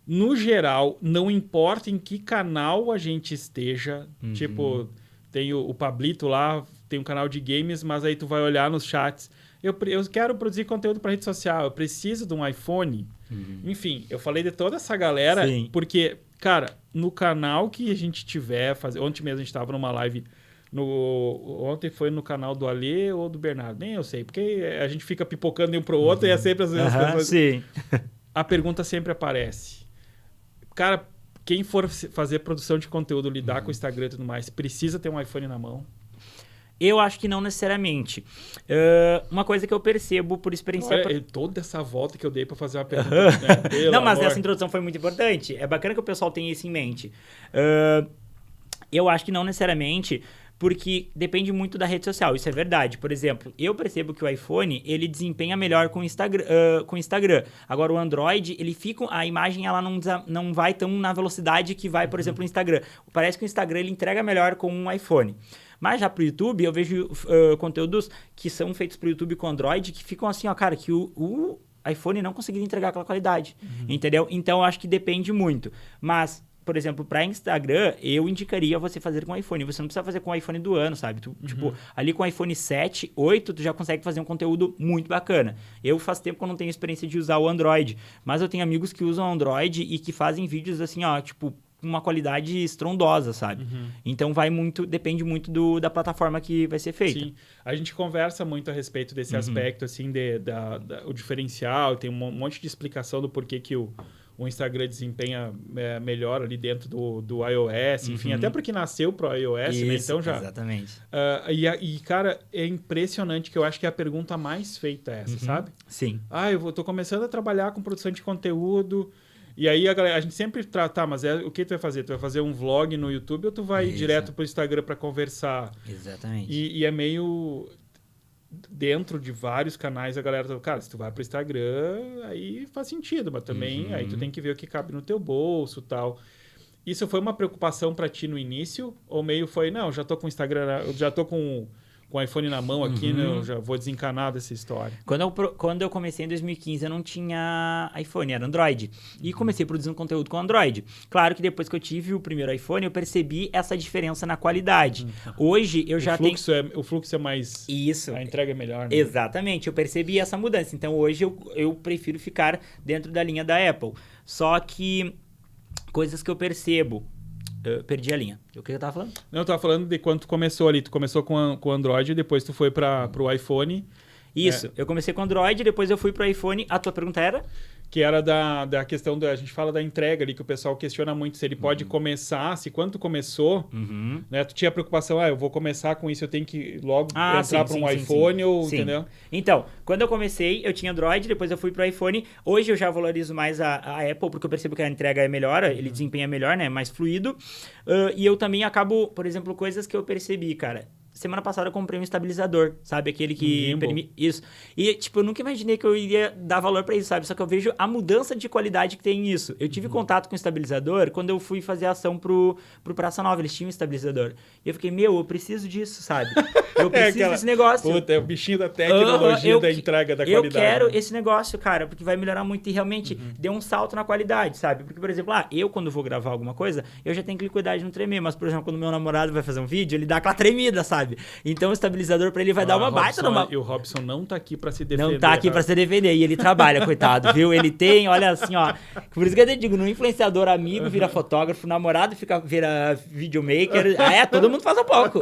no geral, não importa em que canal a gente esteja, tipo, tem o Pablito lá, tem um canal de games, mas aí tu vai olhar nos chats. Eu quero produzir conteúdo para rede social, eu preciso de um iPhone. Enfim, eu falei de toda essa galera, porque, cara, no canal que a gente tiver, ontem mesmo a gente estava numa live, ontem foi no canal do Alê ou do Bernardo, nem eu sei, porque a gente fica pipocando de um pro outro e é sempre as mesmas pessoas. Sim. A pergunta sempre aparece. Cara, quem for fazer produção de conteúdo, lidar com o Instagram e tudo mais, precisa ter um iPhone na mão? Eu acho que não necessariamente. Uma coisa que eu percebo por experiência... Olha, toda essa volta que eu dei para fazer uma pergunta. Né? Não, mas essa introdução foi muito importante. É bacana que o pessoal tenha isso em mente. Eu acho que não necessariamente, porque depende muito da rede social. Isso é verdade. Por exemplo, eu percebo que o iPhone, ele desempenha melhor com o Instagram. Agora, o Android, a imagem ela não vai tão na velocidade que vai, por exemplo, o Instagram. Parece que o Instagram ele entrega melhor com um iPhone. Mas já pro YouTube, eu vejo conteúdos que são feitos pro YouTube com Android que ficam assim, ó, cara, que o iPhone não conseguiria entregar aquela qualidade, entendeu? Então, eu acho que depende muito. Mas, por exemplo, para Instagram, eu indicaria você fazer com iPhone. Você não precisa fazer com o iPhone do ano, sabe? Tipo, ali com o iPhone 7, 8, tu já consegue fazer um conteúdo muito bacana. Eu faz tempo que eu não tenho experiência de usar o Android, mas eu tenho amigos que usam Android e que fazem vídeos assim, ó, tipo, uma qualidade estrondosa, sabe? Então depende muito da plataforma que vai ser feita. Sim, a gente conversa muito a respeito desse aspecto, assim, o diferencial, tem um monte de explicação do porquê que o Instagram desempenha melhor ali dentro do iOS, enfim, até porque nasceu pro iOS, isso, né? Então já... Exatamente. E, cara, é impressionante que eu acho que é a pergunta mais feita essa, sabe? Sim. Eu tô começando a trabalhar com produção de conteúdo... E aí a gente sempre trata, mas o que tu vai fazer? Tu vai fazer um vlog no YouTube ou tu vai direto pro Instagram para conversar? Exatamente. E é meio... Dentro de vários canais a galera... Cara, se tu vai pro Instagram, aí faz sentido. Mas também aí tu tem que ver o que cabe no teu bolso e tal. Isso foi uma preocupação para ti no início? Ou meio foi, não, já tô com o Instagram... Já tô com o iPhone na mão aqui, né? Eu já vou desencanar dessa história. Quando eu comecei em 2015, eu não tinha iPhone, era Android. E comecei produzindo conteúdo com Android. Claro que depois que eu tive o primeiro iPhone, eu percebi essa diferença na qualidade. Hoje, eu já tenho... O fluxo é mais... Isso. A entrega é melhor, né? Exatamente. Eu percebi essa mudança. Então, hoje, eu prefiro ficar dentro da linha da Apple. Só que coisas que eu percebo... perdi a linha. O que eu tava falando? Não, eu tava falando de quando tu começou ali. Tu começou com o Android e depois tu foi pro iPhone. Isso. Eu comecei com Android, depois eu fui pro iPhone. A tua pergunta era? Que era da questão a gente fala da entrega ali, que o pessoal questiona muito se ele pode começar, se quando tu começou, né, tu tinha a preocupação, eu vou começar com isso, eu tenho que logo entrar para um iPhone, ou entendeu? Então, quando eu comecei, eu tinha Android, depois eu fui pro iPhone. Hoje eu já valorizo mais a Apple, porque eu percebo que a entrega é melhor, ele desempenha melhor, né, mais fluido. E eu também acabo, por exemplo, coisas que eu percebi, cara. Semana passada eu comprei um estabilizador, sabe? Aquele que permite... Isso. E, tipo, eu nunca imaginei que eu iria dar valor pra isso, sabe? Só que eu vejo a mudança de qualidade que tem nisso. Eu tive contato com o estabilizador quando eu fui fazer ação pro Praça Nova. Eles tinham um estabilizador. E eu fiquei, eu preciso disso, sabe? Eu preciso desse negócio. Puta, é o bichinho da tecnologia, da entrega, da qualidade. Eu quero esse negócio, cara, porque vai melhorar muito. E realmente deu um salto na qualidade, sabe? Porque, por exemplo, eu quando vou gravar alguma coisa, eu já tenho que cuidar de não tremer. Mas, por exemplo, quando meu namorado vai fazer um vídeo, ele dá aquela tremida, sabe? Então o estabilizador pra ele vai dar uma baita numa... E o Robson não tá aqui pra se defender. Não tá aqui pra se defender. E ele trabalha, coitado, viu? Ele tem, olha assim, ó. Por isso que eu te digo, no influenciador amigo vira fotógrafo, namorado vira videomaker. Todo mundo faz um pouco.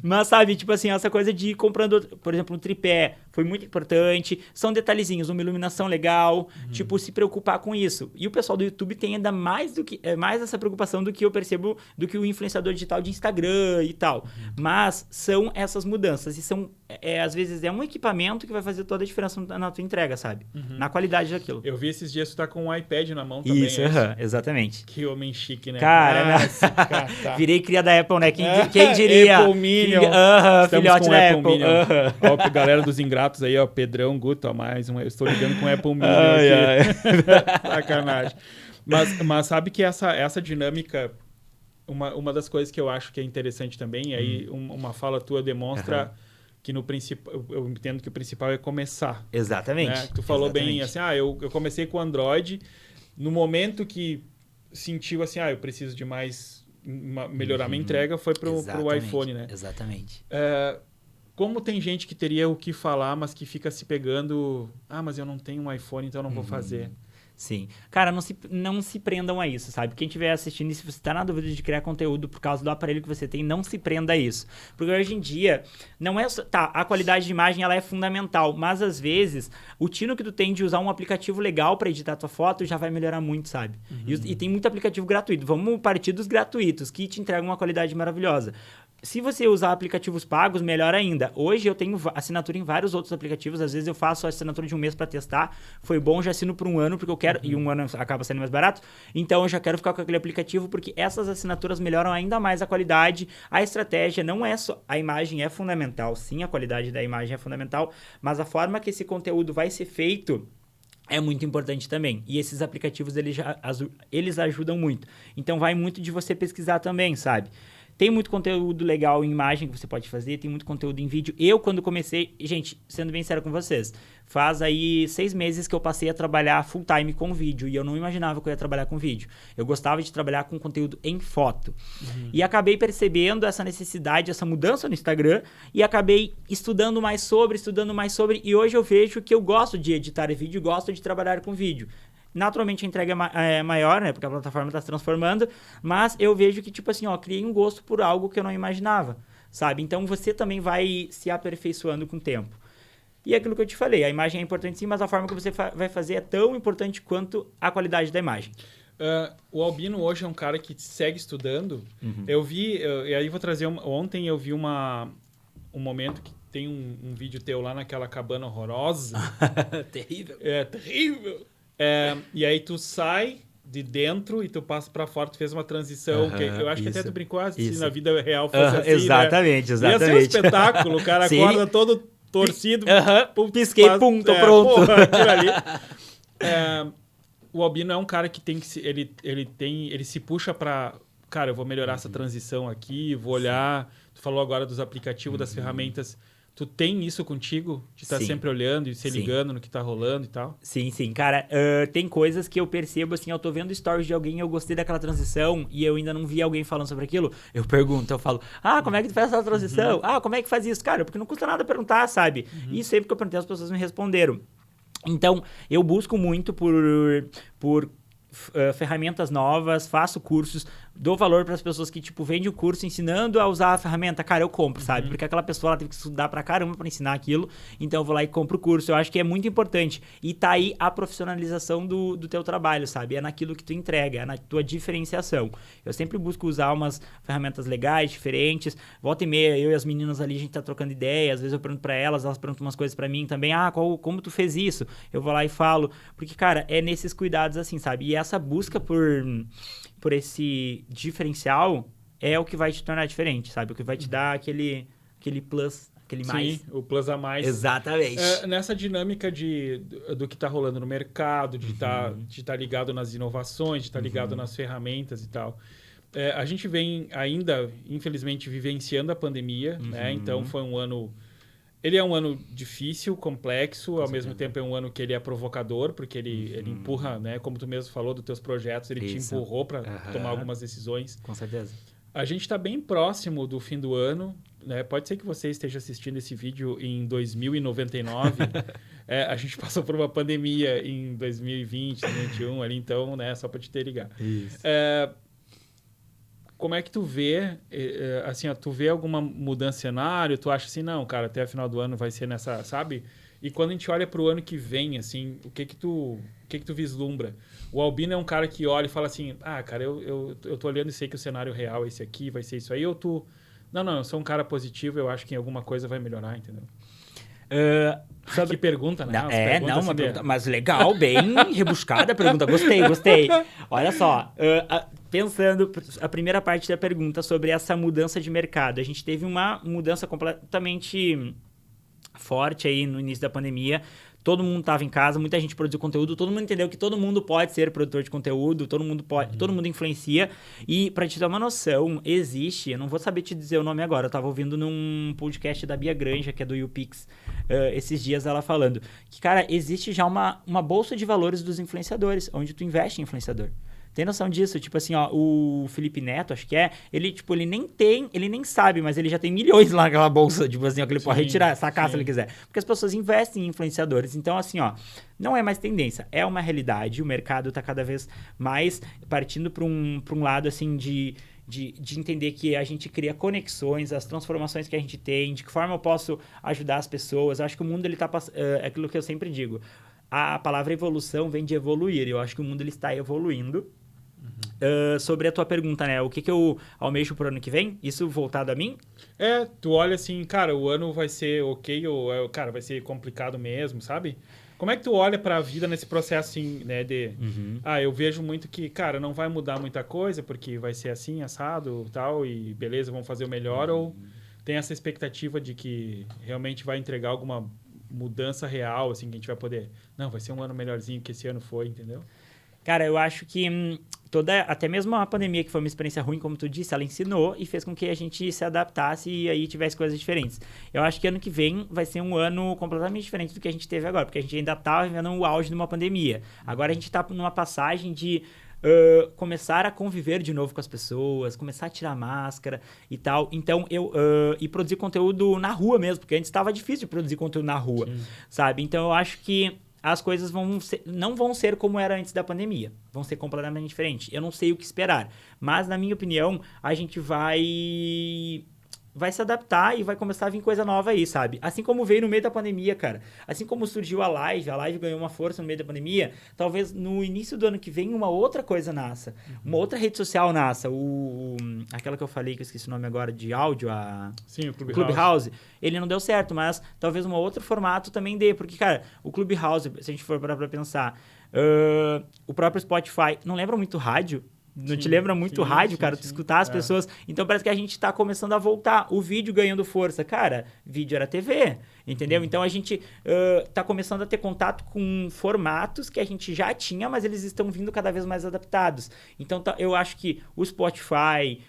Mas, sabe, tipo assim, essa coisa de ir comprando, por exemplo, um tripé foi muito importante. São detalhezinhos, uma iluminação legal, tipo, se preocupar com isso. E o pessoal do YouTube tem ainda mais essa preocupação do que eu percebo do que o influenciador digital de Instagram e tal. Mas são essas mudanças. E são, às vezes, é um equipamento que vai fazer toda a diferença na tua entrega, sabe? Na qualidade daquilo. Eu vi esses dias tu tá com um iPad na mão também. Isso, exatamente. Que homem chique, né? Cara, tá. Virei cria da Apple, né? Quem diria? Apple Minion. Filhote da Apple. Ó, galera dos ingratos aí, ó, Pedrão, Guto, ó, mais um. Eu estou ligando com o Apple Minion aqui. Sacanagem. Mas sabe que essa dinâmica... Uma das coisas que eu acho que é interessante também, aí uma fala tua demonstra que no principal, eu entendo que o principal é começar. Exatamente. Né? Tu falou Exatamente. bem assim, eu comecei com o Android, no momento que sentiu assim, eu preciso de mais, melhorar minha entrega, foi pro iPhone, né? Exatamente. Como tem gente que teria o que falar, mas que fica se pegando, mas eu não tenho um iPhone, então eu não vou fazer. Sim. Cara, não se prendam a isso, sabe? Quem estiver assistindo, e se você está na dúvida de criar conteúdo por causa do aparelho que você tem, não se prenda a isso. Porque hoje em dia, não é só... Tá, a qualidade de imagem, ela é fundamental, mas às vezes, o tino que tu tem de usar um aplicativo legal para editar tua foto já vai melhorar muito, sabe? E tem muito aplicativo gratuito. Vamos partir dos gratuitos, que te entregam uma qualidade maravilhosa. Se você usar aplicativos pagos, melhor ainda. Hoje eu tenho assinatura em vários outros aplicativos. Às vezes eu faço a assinatura de um mês para testar. Foi bom, já assino por um ano, porque eu quero... E um ano acaba sendo mais barato. Então eu já quero ficar com aquele aplicativo, porque essas assinaturas melhoram ainda mais a qualidade. A estratégia não é só... A imagem é fundamental. Sim, a qualidade da imagem é fundamental. Mas a forma que esse conteúdo vai ser feito... é muito importante também. E esses aplicativos, eles ajudam muito. Então, vai muito de você pesquisar também, sabe? Tem muito conteúdo legal em imagem que você pode fazer, tem muito conteúdo em vídeo. Eu, quando comecei... Gente, sendo bem sério com vocês, faz aí 6 meses que eu passei a trabalhar full time com vídeo. E eu não imaginava que eu ia trabalhar com vídeo. Eu gostava de trabalhar com conteúdo em foto. E acabei percebendo essa necessidade, essa mudança no Instagram. E acabei estudando mais sobre. E hoje eu vejo que eu gosto de editar vídeo, gosto de trabalhar com vídeo. Naturalmente a entrega é maior, né? Porque a plataforma está se transformando. Mas eu vejo que, tipo assim, criei um gosto por algo que eu não imaginava, sabe? Então você também vai se aperfeiçoando com o tempo. E é aquilo que eu te falei, a imagem é importante sim, mas a forma que você vai fazer é tão importante quanto a qualidade da imagem. O Albino hoje é um cara que segue estudando. Eu vi, e aí vou trazer... Ontem eu vi um momento que tem um vídeo teu lá naquela cabana horrorosa. Terrível. É, terrível. E aí tu sai de dentro e tu passa pra fora, tu fez uma transição, que eu acho que até tu brincou se na vida real fosse assim, exatamente, né? Ia ser um espetáculo, o cara acorda todo torcido. Pisquei, tô pronto. Porra, aquilo ali. O Albino é um cara que tem que ele se puxa pra... Cara, eu vou melhorar essa transição aqui, vou olhar... Tu falou agora dos aplicativos, das ferramentas... Tu tem isso contigo? De estar sempre olhando e se ligando no que tá rolando e tal? Sim. Cara, tem coisas que eu percebo, assim, eu tô vendo stories de alguém, eu gostei daquela transição e eu ainda não vi alguém falando sobre aquilo. Eu pergunto, eu falo, como é que tu faz essa transição? Como é que faz isso? Cara, porque não custa nada perguntar, sabe? E sempre que eu perguntei, as pessoas me responderam. Então, eu busco muito por ferramentas novas, faço cursos, dou valor para as pessoas que, tipo, vendem o curso ensinando a usar a ferramenta. Cara, eu compro, sabe? Porque aquela pessoa, ela teve que estudar pra caramba para ensinar aquilo. Então, eu vou lá e compro o curso. Eu acho que é muito importante. E tá aí a profissionalização do teu trabalho, sabe? É naquilo que tu entrega, é na tua diferenciação. Eu sempre busco usar umas ferramentas legais, diferentes. Volta e meia, eu e as meninas ali, a gente tá trocando ideia. Às vezes eu pergunto para elas perguntam umas coisas para mim também. Como tu fez isso? Eu vou lá e falo. Porque, cara, é nesses cuidados assim, sabe? E essa busca por esse diferencial é o que vai te tornar diferente, sabe? O que vai te dar aquele plus, aquele mais. Sim, o plus a mais. Exatamente. Nessa dinâmica do que está rolando no mercado, de estar ligado nas inovações, de estar ligado nas ferramentas e tal. A gente vem ainda, infelizmente, vivenciando a pandemia, né? Então foi um ano... Ele é um ano difícil, complexo, ao mesmo tempo é um ano que ele é provocador, porque ele empurra, né? Como tu mesmo falou dos teus projetos, ele te empurrou para tomar algumas decisões. Com certeza. A gente está bem próximo do fim do ano, né? Pode ser que você esteja assistindo esse vídeo em 2099. A gente passou por uma pandemia em 2020, 2021 ali, então, né? Só para te ter ligado. Isso. Como é que tu vê, assim, tu vê alguma mudança de cenário? Tu acha assim, não, cara, até a final do ano vai ser nessa, sabe? E quando a gente olha para o ano que vem, assim, o que que tu vislumbra? O Albino é um cara que olha e fala assim, cara, eu tô olhando e sei que o cenário real é esse aqui, vai ser isso aí, ou tu... Não, eu sou um cara positivo, eu acho que em alguma coisa vai melhorar, entendeu? Que pergunta, né? Uma pergunta, mas legal, bem rebuscada a pergunta, gostei. Olha só, pensando a primeira parte da pergunta sobre essa mudança de mercado, a gente teve uma mudança completamente forte aí no início da pandemia, todo mundo estava em casa, muita gente produziu conteúdo, todo mundo entendeu que todo mundo pode ser produtor de conteúdo, todo mundo influencia. E para te dar uma noção, existe, eu não vou saber te dizer o nome agora, eu estava ouvindo num podcast da Bia Granja, que é do YouPix, esses dias ela falando que, cara, existe já uma bolsa de valores dos influenciadores, onde tu investe em influenciador. Tem noção disso? Tipo assim, ó, o Felipe Neto, acho que ele nem sabe, mas ele já tem milhões lá naquela bolsa, tipo assim, ó, que ele pode retirar, sacar se ele quiser. Porque as pessoas investem em influenciadores. Então, assim, ó, não é mais tendência, é uma realidade. O mercado tá cada vez mais partindo para um lado, assim, de entender que a gente cria conexões, as transformações que a gente tem, de que forma eu posso ajudar as pessoas. Eu acho que o mundo, ele tá passando... É aquilo que eu sempre digo. A palavra evolução vem de evoluir. Eu acho que o mundo, ele está evoluindo. Sobre a tua pergunta, né? O que eu almejo pro ano que vem? Isso voltado a mim? Tu olha assim, cara, o ano vai ser ok ou, cara, vai ser complicado mesmo, sabe? Como é que tu olha pra vida nesse processo, assim, né, eu vejo muito que, cara, não vai mudar muita coisa, porque vai ser assim, assado, tal, e beleza, vamos fazer o melhor, ou tem essa expectativa de que realmente vai entregar alguma mudança real, assim, que a gente vai poder... Não, vai ser um ano melhorzinho que esse ano foi, entendeu? Cara, eu acho que até mesmo a pandemia, que foi uma experiência ruim, como tu disse, ela ensinou e fez com que a gente se adaptasse e aí tivesse coisas diferentes. Eu acho que ano que vem vai ser um ano completamente diferente do que a gente teve agora, porque a gente ainda estava vivendo o auge de uma pandemia. Agora a gente está numa passagem de começar a conviver de novo com as pessoas, começar a tirar máscara e tal. Então, e produzir conteúdo na rua mesmo, porque antes estava difícil de produzir conteúdo na rua, sabe? Então, eu acho que as coisas não vão ser como era antes da pandemia. Vão ser completamente diferentes. Eu não sei o que esperar. Mas, na minha opinião, a gente vai se adaptar e vai começar a vir coisa nova aí, sabe? Assim como veio no meio da pandemia, cara. Assim como surgiu a live ganhou uma força no meio da pandemia, talvez no início do ano que vem uma outra coisa nasça. Uma outra rede social nasça. Aquela que eu falei, que eu esqueci o nome agora, de áudio, Sim, o Clubhouse. Ele não deu certo, mas talvez um outro formato também dê. Porque, cara, o Clubhouse, se a gente for parar pra pensar, o próprio Spotify, não lembra muito rádio? Não te lembra muito rádio, cara? Tu escutar as pessoas. Então parece que a gente tá começando a voltar. O vídeo ganhando força. Cara, vídeo era TV, entendeu? Então a gente tá começando a ter contato com formatos que a gente já tinha, mas eles estão vindo cada vez mais adaptados. Então eu acho que o Spotify,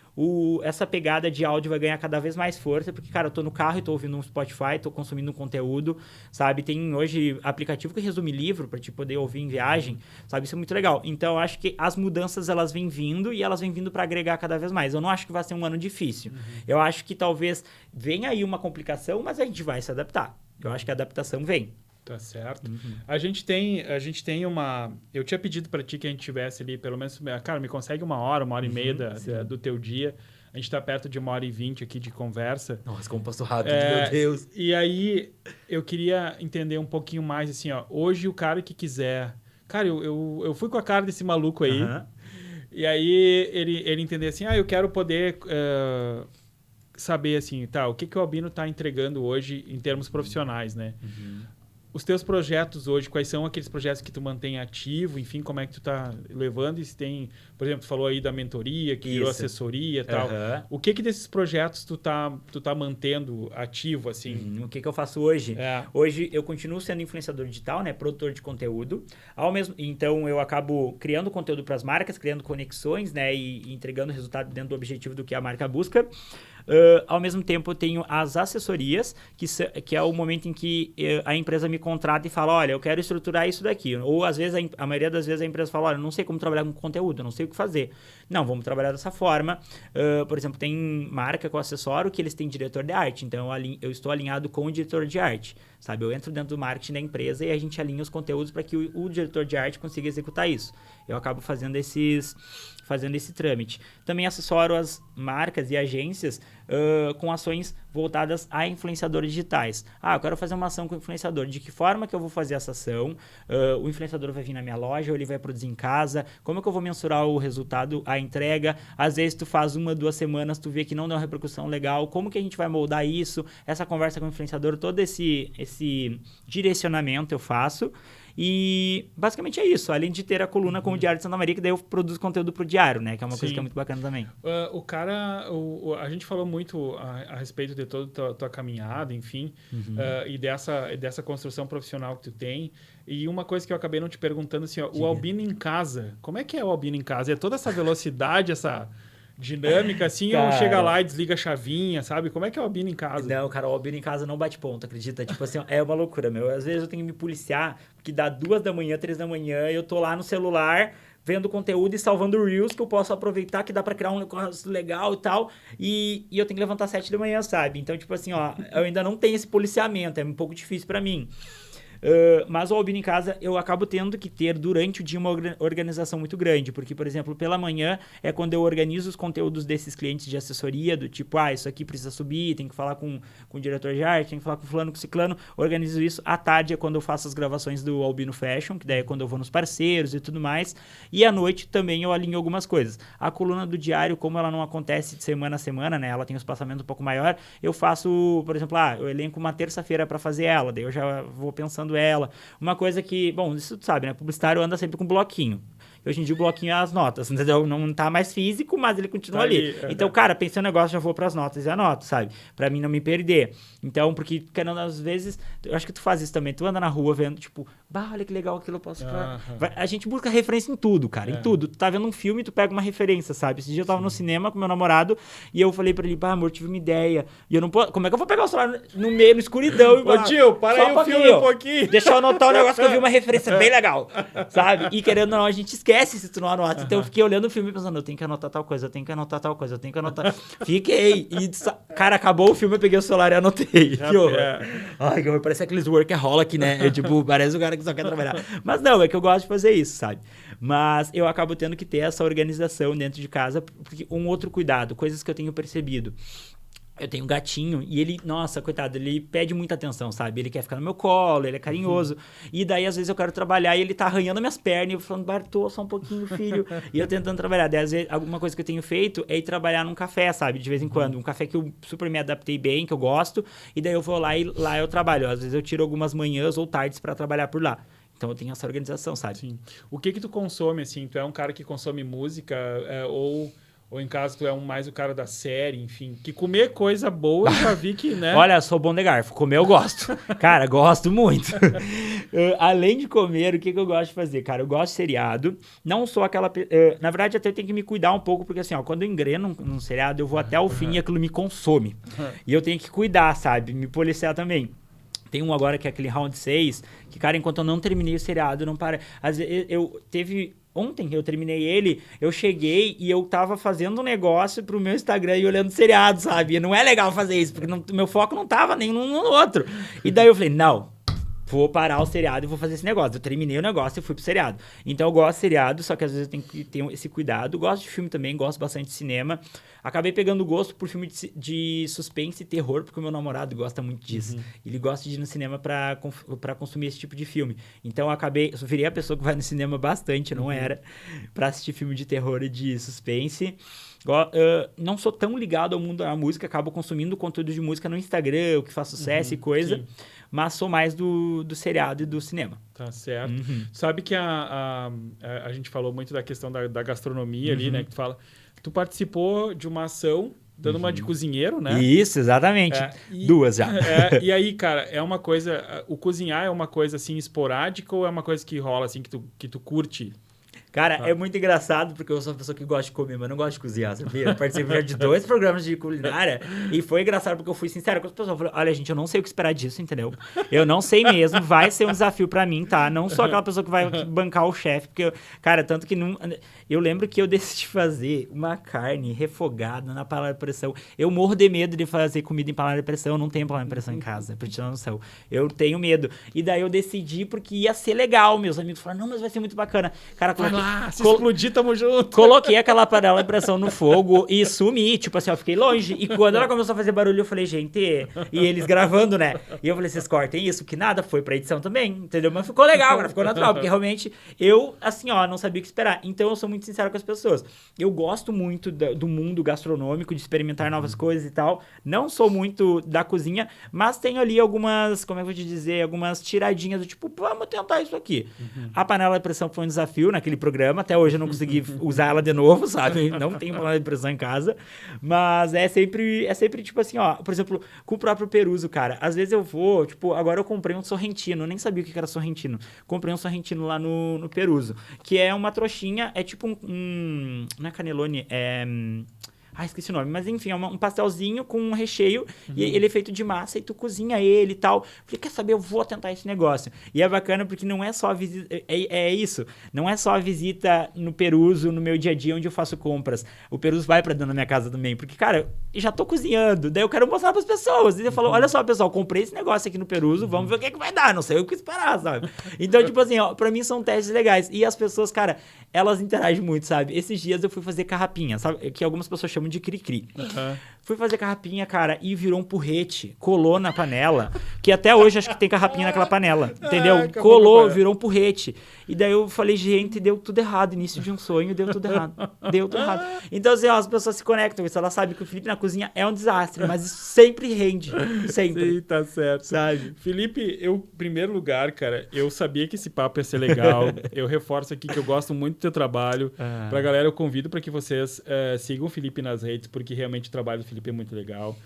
essa pegada de áudio vai ganhar cada vez mais força, porque, cara, eu tô no carro e tô ouvindo um Spotify, tô consumindo um conteúdo, sabe? Tem hoje aplicativo que resume livro pra te poder ouvir em viagem, sabe? Isso é muito legal. Então, eu acho que as mudanças, elas vêm vindo e elas vêm vindo pra agregar cada vez mais. Eu não acho que vai ser um ano difícil. Eu acho que talvez venha aí uma complicação, mas a gente vai se adaptar. Eu acho que a adaptação vem. Tá certo. A gente tem uma... Eu tinha pedido para ti que a gente tivesse ali, pelo menos... Cara, me consegue uma hora e meia do teu dia. A gente tá perto de 1h20 aqui de conversa. Nossa, como passou rápido, meu Deus. E aí, eu queria entender um pouquinho mais, assim, ó. Hoje, o cara que quiser... Cara, eu fui com a cara desse maluco aí. E aí, ele entender assim, eu quero poder... saber, assim, tá, o que o Albino tá entregando hoje em termos profissionais, né? Os teus projetos hoje, quais são aqueles projetos que tu mantém ativo? Enfim, como é que tu tá levando? E se tem, por exemplo, tu falou aí da mentoria, que virou assessoria e tal. O que desses projetos tu tá mantendo ativo, assim? O que eu faço hoje? Hoje eu continuo sendo influenciador digital, né? Produtor de conteúdo. Então eu acabo criando conteúdo para as marcas, criando conexões, né? E entregando resultado dentro do objetivo do que a marca busca. Ao mesmo tempo, eu tenho as assessorias, que é o momento em que a empresa me contrata e fala, olha, eu quero estruturar isso daqui. Ou, às vezes, a maioria das vezes, a empresa fala, olha, não sei como trabalhar com conteúdo, não sei o que fazer. Não, vamos trabalhar dessa forma. Por exemplo, tem marca que eu assessoro que eles têm diretor de arte. Então, eu estou alinhado com o diretor de arte, sabe? Eu entro dentro do marketing da empresa e a gente alinha os conteúdos para que o diretor de arte consiga executar isso. Eu acabo fazendo esse trâmite. Também assessoro as marcas e agências com ações voltadas a influenciadores digitais. Eu quero fazer uma ação com o influenciador. De que forma que eu vou fazer essa ação? O influenciador vai vir na minha loja ou ele vai produzir em casa? Como é que eu vou mensurar o resultado, a entrega? Às vezes tu faz 1-2 semanas, tu vê que não deu uma repercussão legal. Como que a gente vai moldar isso? Essa conversa com o influenciador, todo esse direcionamento eu faço. E basicamente é isso. Além de ter a coluna com o Diário de Santa Maria, que daí eu produzo conteúdo pro Diário, né? Que é uma coisa que é muito bacana também. A gente falou muito a respeito de toda a tua caminhada, enfim, e dessa construção profissional que tu tem. E uma coisa que eu acabei não te perguntando, assim, ó, o Albino em casa, como é que é o Albino em casa? É toda essa velocidade, essa dinâmica, assim, cara, ou chega lá e desliga a chavinha, sabe? Como é que é o Albino em casa? Não, cara, o Albino em casa não bate ponto, acredita? Tipo assim, é uma loucura, meu. Às vezes eu tenho que me policiar, porque dá 2 da manhã, 3 da manhã, eu tô lá no celular vendo conteúdo e salvando Reels que eu posso aproveitar, que dá pra criar um negócio legal e tal, e eu tenho que levantar 7 da manhã, sabe? Então, tipo assim, ó, eu ainda não tenho esse policiamento, é um pouco difícil pra mim. Mas o Albino em casa eu acabo tendo que ter durante o dia uma organização muito grande, porque, por exemplo, pela manhã é quando eu organizo os conteúdos desses clientes de assessoria, do tipo, isso aqui precisa subir, tem que falar com o diretor de arte, tem que falar com fulano, com ciclano, organizo isso. À tarde é quando eu faço as gravações do Albino Fashion, que daí é quando eu vou nos parceiros e tudo mais, e à noite também eu alinho algumas coisas. A coluna do diário, como ela não acontece de semana a semana, né, ela tem um espaçamento um pouco maior, eu faço, por exemplo, eu elenco uma terça-feira para fazer ela, daí eu já vou pensando ela. Uma coisa que, bom, isso tu sabe, né? Publicitário anda sempre com bloquinho. Hoje em dia o bloquinho é as notas, entendeu? Não tá mais físico, mas ele continua ali. Então, cara, pensei no negócio, já vou pras notas e anoto, sabe? Pra mim não me perder. Então, porque, querendo, às vezes, eu acho que tu faz isso também. Tu anda na rua vendo, tipo, olha que legal aquilo eu posso... A gente busca referência em tudo, cara, em tudo. Tu tá vendo um filme, tu pega uma referência, sabe? Esse dia eu tava no cinema com meu namorado e eu falei pra ele, amor, tive uma ideia. E eu não posso... Como é que eu vou pegar o celular no meio, no escuridão? Ô, tio, para aí o filme um pouquinho. Deixa eu anotar um negócio que eu vi uma referência bem legal, sabe? E querendo ou não, a gente esquece se tu não anota. Então eu fiquei olhando o filme pensando, eu tenho que anotar tal coisa, eu tenho que anotar tal coisa, eu tenho que anotar. Fiquei. E, cara, acabou o filme, eu peguei o celular e anotei. Que horror. Ai, que horror. Parece aqueles workaholic, né? Tipo, parece o cara que só quer trabalhar. Mas não, é que eu gosto de fazer isso, sabe? Mas eu acabo tendo que ter essa organização dentro de casa, porque um outro cuidado, coisas que eu tenho percebido. Eu tenho um gatinho e ele, nossa, coitado, ele pede muita atenção, sabe? Ele quer ficar no meu colo, ele é carinhoso. E daí, às vezes, eu quero trabalhar e ele tá arranhando minhas pernas e eu falando, Bartô, só um pouquinho, filho. E eu tentando trabalhar. Daí, às vezes, alguma coisa que eu tenho feito é ir trabalhar num café, sabe? De vez em quando. Um café que eu super me adaptei bem, que eu gosto. E daí eu vou lá e lá eu trabalho. Às vezes eu tiro algumas manhãs ou tardes pra trabalhar por lá. Então eu tenho essa organização, sabe? Sim. O que tu consome, assim? Tu é um cara que consome música ou em casa tu é mais o cara da série, enfim. Que comer coisa boa, eu já vi que, né? Olha, sou bom de garfo. Comer eu gosto. Cara, gosto muito. Além de comer, o que eu gosto de fazer? Cara, eu gosto de seriado. Não sou aquela... na verdade, até eu tenho que me cuidar um pouco, porque assim, ó, quando eu engreno num seriado, eu vou até o fim e aquilo me consome. E eu tenho que cuidar, sabe? Me policiar também. Tem um agora que é aquele Round 6, que, cara, enquanto eu não terminei o seriado, não para... Às vezes, Ontem eu terminei ele, eu cheguei e eu tava fazendo um negócio pro meu Instagram e olhando seriado, sabe? E não é legal fazer isso, porque meu foco não tava nem no outro. E daí eu falei, não, vou parar o seriado e vou fazer esse negócio. Eu terminei o negócio e fui pro seriado. Então eu gosto de seriado, só que às vezes eu tenho que ter esse cuidado. Gosto de filme também, gosto bastante de cinema. Acabei pegando gosto por filme de suspense e terror, porque o meu namorado gosta muito disso. Ele gosta de ir no cinema pra consumir esse tipo de filme. Então eu virei a pessoa que vai no cinema bastante, não era, pra assistir filme de terror e de suspense. Não sou tão ligado ao mundo da música, acabo consumindo conteúdo de música no Instagram, o que faz sucesso e coisa, sim. Mas sou mais do seriado e do cinema. Tá certo. Sabe que a gente falou muito da questão da gastronomia ali, né? Que tu fala, tu participou de uma ação dando uma de cozinheiro, né? Isso, exatamente. Duas já. E aí, cara, é uma coisa... O cozinhar é uma coisa, assim, esporádica ou é uma coisa que rola, assim, que tu curte? Cara, é muito engraçado, porque eu sou uma pessoa que gosta de comer, mas não gosto de cozinhar, sabia? Eu participei de 2 programas de culinária e foi engraçado porque eu fui sincero com as pessoas. Eu falei, olha, gente, eu não sei o que esperar disso, entendeu? Eu não sei mesmo, vai ser um desafio pra mim, tá? Não sou aquela pessoa que vai bancar o chefe, porque, cara, tanto que não... Eu lembro que eu decidi fazer uma carne refogada na panela de pressão. Eu morro de medo de fazer comida em panela de pressão, eu não tenho panela de pressão em casa, pra te dar noção. Eu tenho medo. E daí eu decidi porque ia ser legal, meus amigos falaram, não, mas vai ser muito bacana. Cara, coloquei Se explodir, tamo junto. Coloquei aquela panela de pressão no fogo e sumi. Tipo assim, eu fiquei longe. E quando ela começou a fazer barulho, eu falei, gente... E eles gravando, né? E eu falei, vocês cortem isso? Que nada, foi pra edição também, entendeu? Mas ficou legal, agora ficou natural. Porque realmente, eu, assim, ó, não sabia o que esperar. Então, eu sou muito sincero com as pessoas. Eu gosto muito do mundo gastronômico, de experimentar novas coisas e tal. Não sou muito da cozinha, mas tenho ali algumas, como é que eu vou te dizer, algumas tiradinhas do tipo, vamos tentar isso aqui. A panela de pressão foi um desafio naquele programa, até hoje eu não consegui usar ela de novo, sabe? Não tenho panela de pressão em casa, mas é sempre tipo assim, ó, por exemplo, com o próprio Peruso, cara, às vezes eu vou, tipo, agora eu comprei um sorrentino, eu nem sabia o que era sorrentino, comprei um sorrentino lá no Peruso, que é uma trouxinha, é tipo não é canelone, esqueci o nome. Mas enfim, é um pastelzinho com um recheio. E ele é feito de massa e tu cozinha ele e tal. Falei, quer saber? Eu vou tentar esse negócio. E é bacana porque não é só a visita... É isso. Não é só a visita no Peruso, no meu dia a dia, onde eu faço compras. O Peruso vai pra dentro da minha casa também. Porque, cara, eu já tô cozinhando. Daí eu quero mostrar pras pessoas. E eu falo, olha só, pessoal, comprei esse negócio aqui no Peruso. Vamos ver o que é que vai dar. Não sei o que esperar, sabe? Então, tipo assim, ó, pra mim são testes legais. E as pessoas, cara, elas interagem muito, sabe? Esses dias eu fui fazer carrapinha, sabe? Que algumas pessoas chamam de cri-cri. Fui fazer carrapinha, cara, e virou um porrete. Colou na panela, que até hoje acho que tem carrapinha naquela panela, entendeu? Colou, virou um porrete. E daí eu falei, gente, deu tudo errado. Início de um sonho, deu tudo errado. Deu tudo errado. Então, assim, ó, as pessoas se conectam com isso. Elas sabem que o Felipe na cozinha é um desastre, mas isso sempre rende. Sempre. Sim, tá certo. Sabe? Felipe, eu, em primeiro lugar, cara, eu sabia que esse papo ia ser legal. Eu reforço aqui que eu gosto muito do teu trabalho. Pra galera, eu convido para que vocês sigam o Felipe nas redes, porque realmente o trabalho do Felipe é muito legal.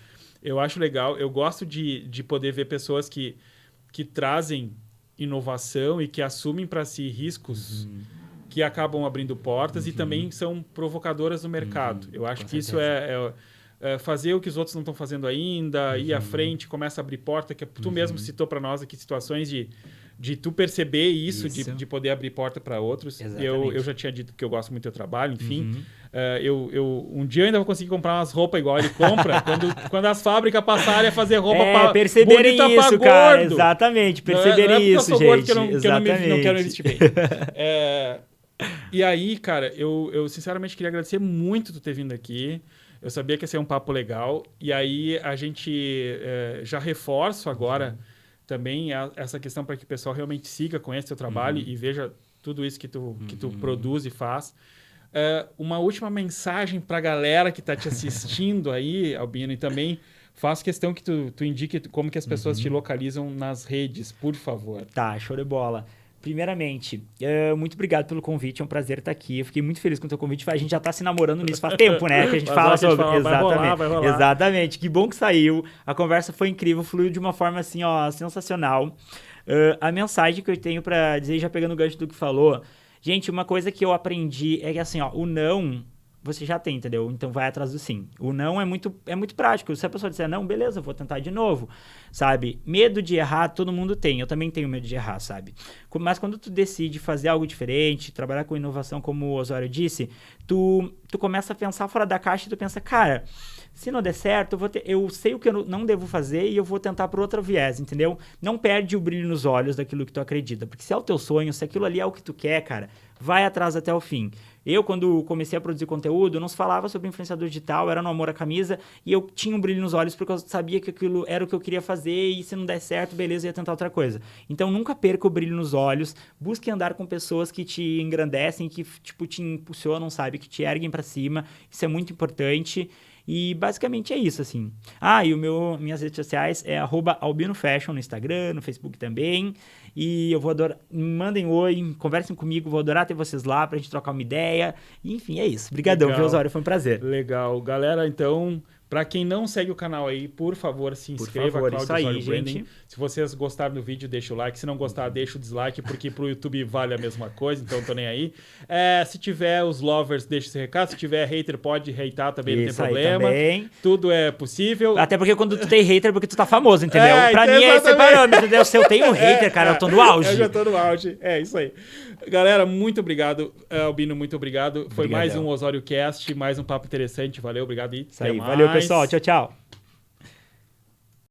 Eu acho legal, eu gosto de poder ver pessoas que trazem inovação e que assumem para si riscos que acabam abrindo portas e também são provocadoras no mercado. Eu acho que isso é fazer o que os outros não estão fazendo ainda, ir à frente, começa a abrir porta, que tu mesmo citou para nós aqui situações de tu perceber isso. De poder abrir porta para outros. Eu já tinha dito que eu gosto muito do teu trabalho, enfim. Um dia eu ainda vou conseguir comprar umas roupas igual ele compra, quando as fábricas passarem a fazer roupa para perceberem isso, cara. Exatamente, perceberem não é isso, eu sou gente. Gordo que eu não quero me vestir bem. E aí, cara, eu sinceramente queria agradecer muito tu ter vindo aqui. Eu sabia que ia ser um papo legal. E aí a gente já reforço agora também essa questão para que o pessoal realmente siga, conheça o teu trabalho e veja tudo isso que tu produz e faz. Uma última mensagem para a galera que está te assistindo aí, Albino, e também faço questão que tu indique como que as pessoas te localizam nas redes, por favor. Tá, show de bola. Primeiramente, muito obrigado pelo convite, é um prazer estar aqui. Eu fiquei muito feliz com o teu convite. A gente já está se namorando nisso faz tempo, né? Que a gente fala sobre... Exatamente. Vai rolar. Exatamente. Que bom que saiu. A conversa foi incrível, fluiu de uma forma assim, ó, sensacional. A mensagem que eu tenho para dizer, já pegando o gancho do que falou, gente, uma coisa que eu aprendi é que assim, ó, o não você já tem, entendeu? Então vai atrás do sim. O não é muito prático. Se a pessoa disser não, beleza, eu vou tentar de novo, sabe? Medo de errar, todo mundo tem. Eu também tenho medo de errar, sabe? Mas quando tu decide fazer algo diferente, trabalhar com inovação, como o Osório disse, tu começa a pensar fora da caixa e tu pensa, cara, se não der certo, eu sei o que eu não devo fazer e eu vou tentar por outro viés, entendeu? Não perde o brilho nos olhos daquilo que tu acredita. Porque se é o teu sonho, se aquilo ali é o que tu quer, cara, vai atrás até o fim. Eu, quando comecei a produzir conteúdo, não se falava sobre influenciador digital, era no amor à camisa, e eu tinha um brilho nos olhos porque eu sabia que aquilo era o que eu queria fazer, e se não der certo, beleza, eu ia tentar outra coisa. Então, nunca perca o brilho nos olhos, busque andar com pessoas que te engrandecem, que, tipo, te impulsionam, sabe, que te erguem pra cima, isso é muito importante. E basicamente é isso, assim. E minhas redes sociais é @albinofashion no Instagram, no Facebook também. E eu vou adorar. Mandem oi, conversem comigo, vou adorar ter vocês lá pra gente trocar uma ideia. E, enfim, é isso. Obrigadão, viu, Osório? Foi um prazer. Legal. Galera, então, pra quem não segue o canal aí, por favor, se inscreva. Por favor, isso aí, gente. Se vocês gostaram do vídeo, deixa o like. Se não gostar, deixa o dislike, porque pro YouTube vale a mesma coisa, então tô nem aí. Se tiver os lovers, deixa esse recado. Se tiver hater, pode hatear também, não tem problema. Também. Tudo é possível. Até porque quando tu tem hater, porque tu tá famoso, entendeu? Pra mim é esse parâmetro, entendeu? Se eu tenho hater, cara, eu tô no auge. Eu já tô no auge. É isso aí. Galera, muito obrigado. Albino, muito obrigado. Foi mais um Osório Cast, mais um papo interessante. Valeu, obrigado e isso aí. Valeu, pessoal. Tchau, tchau.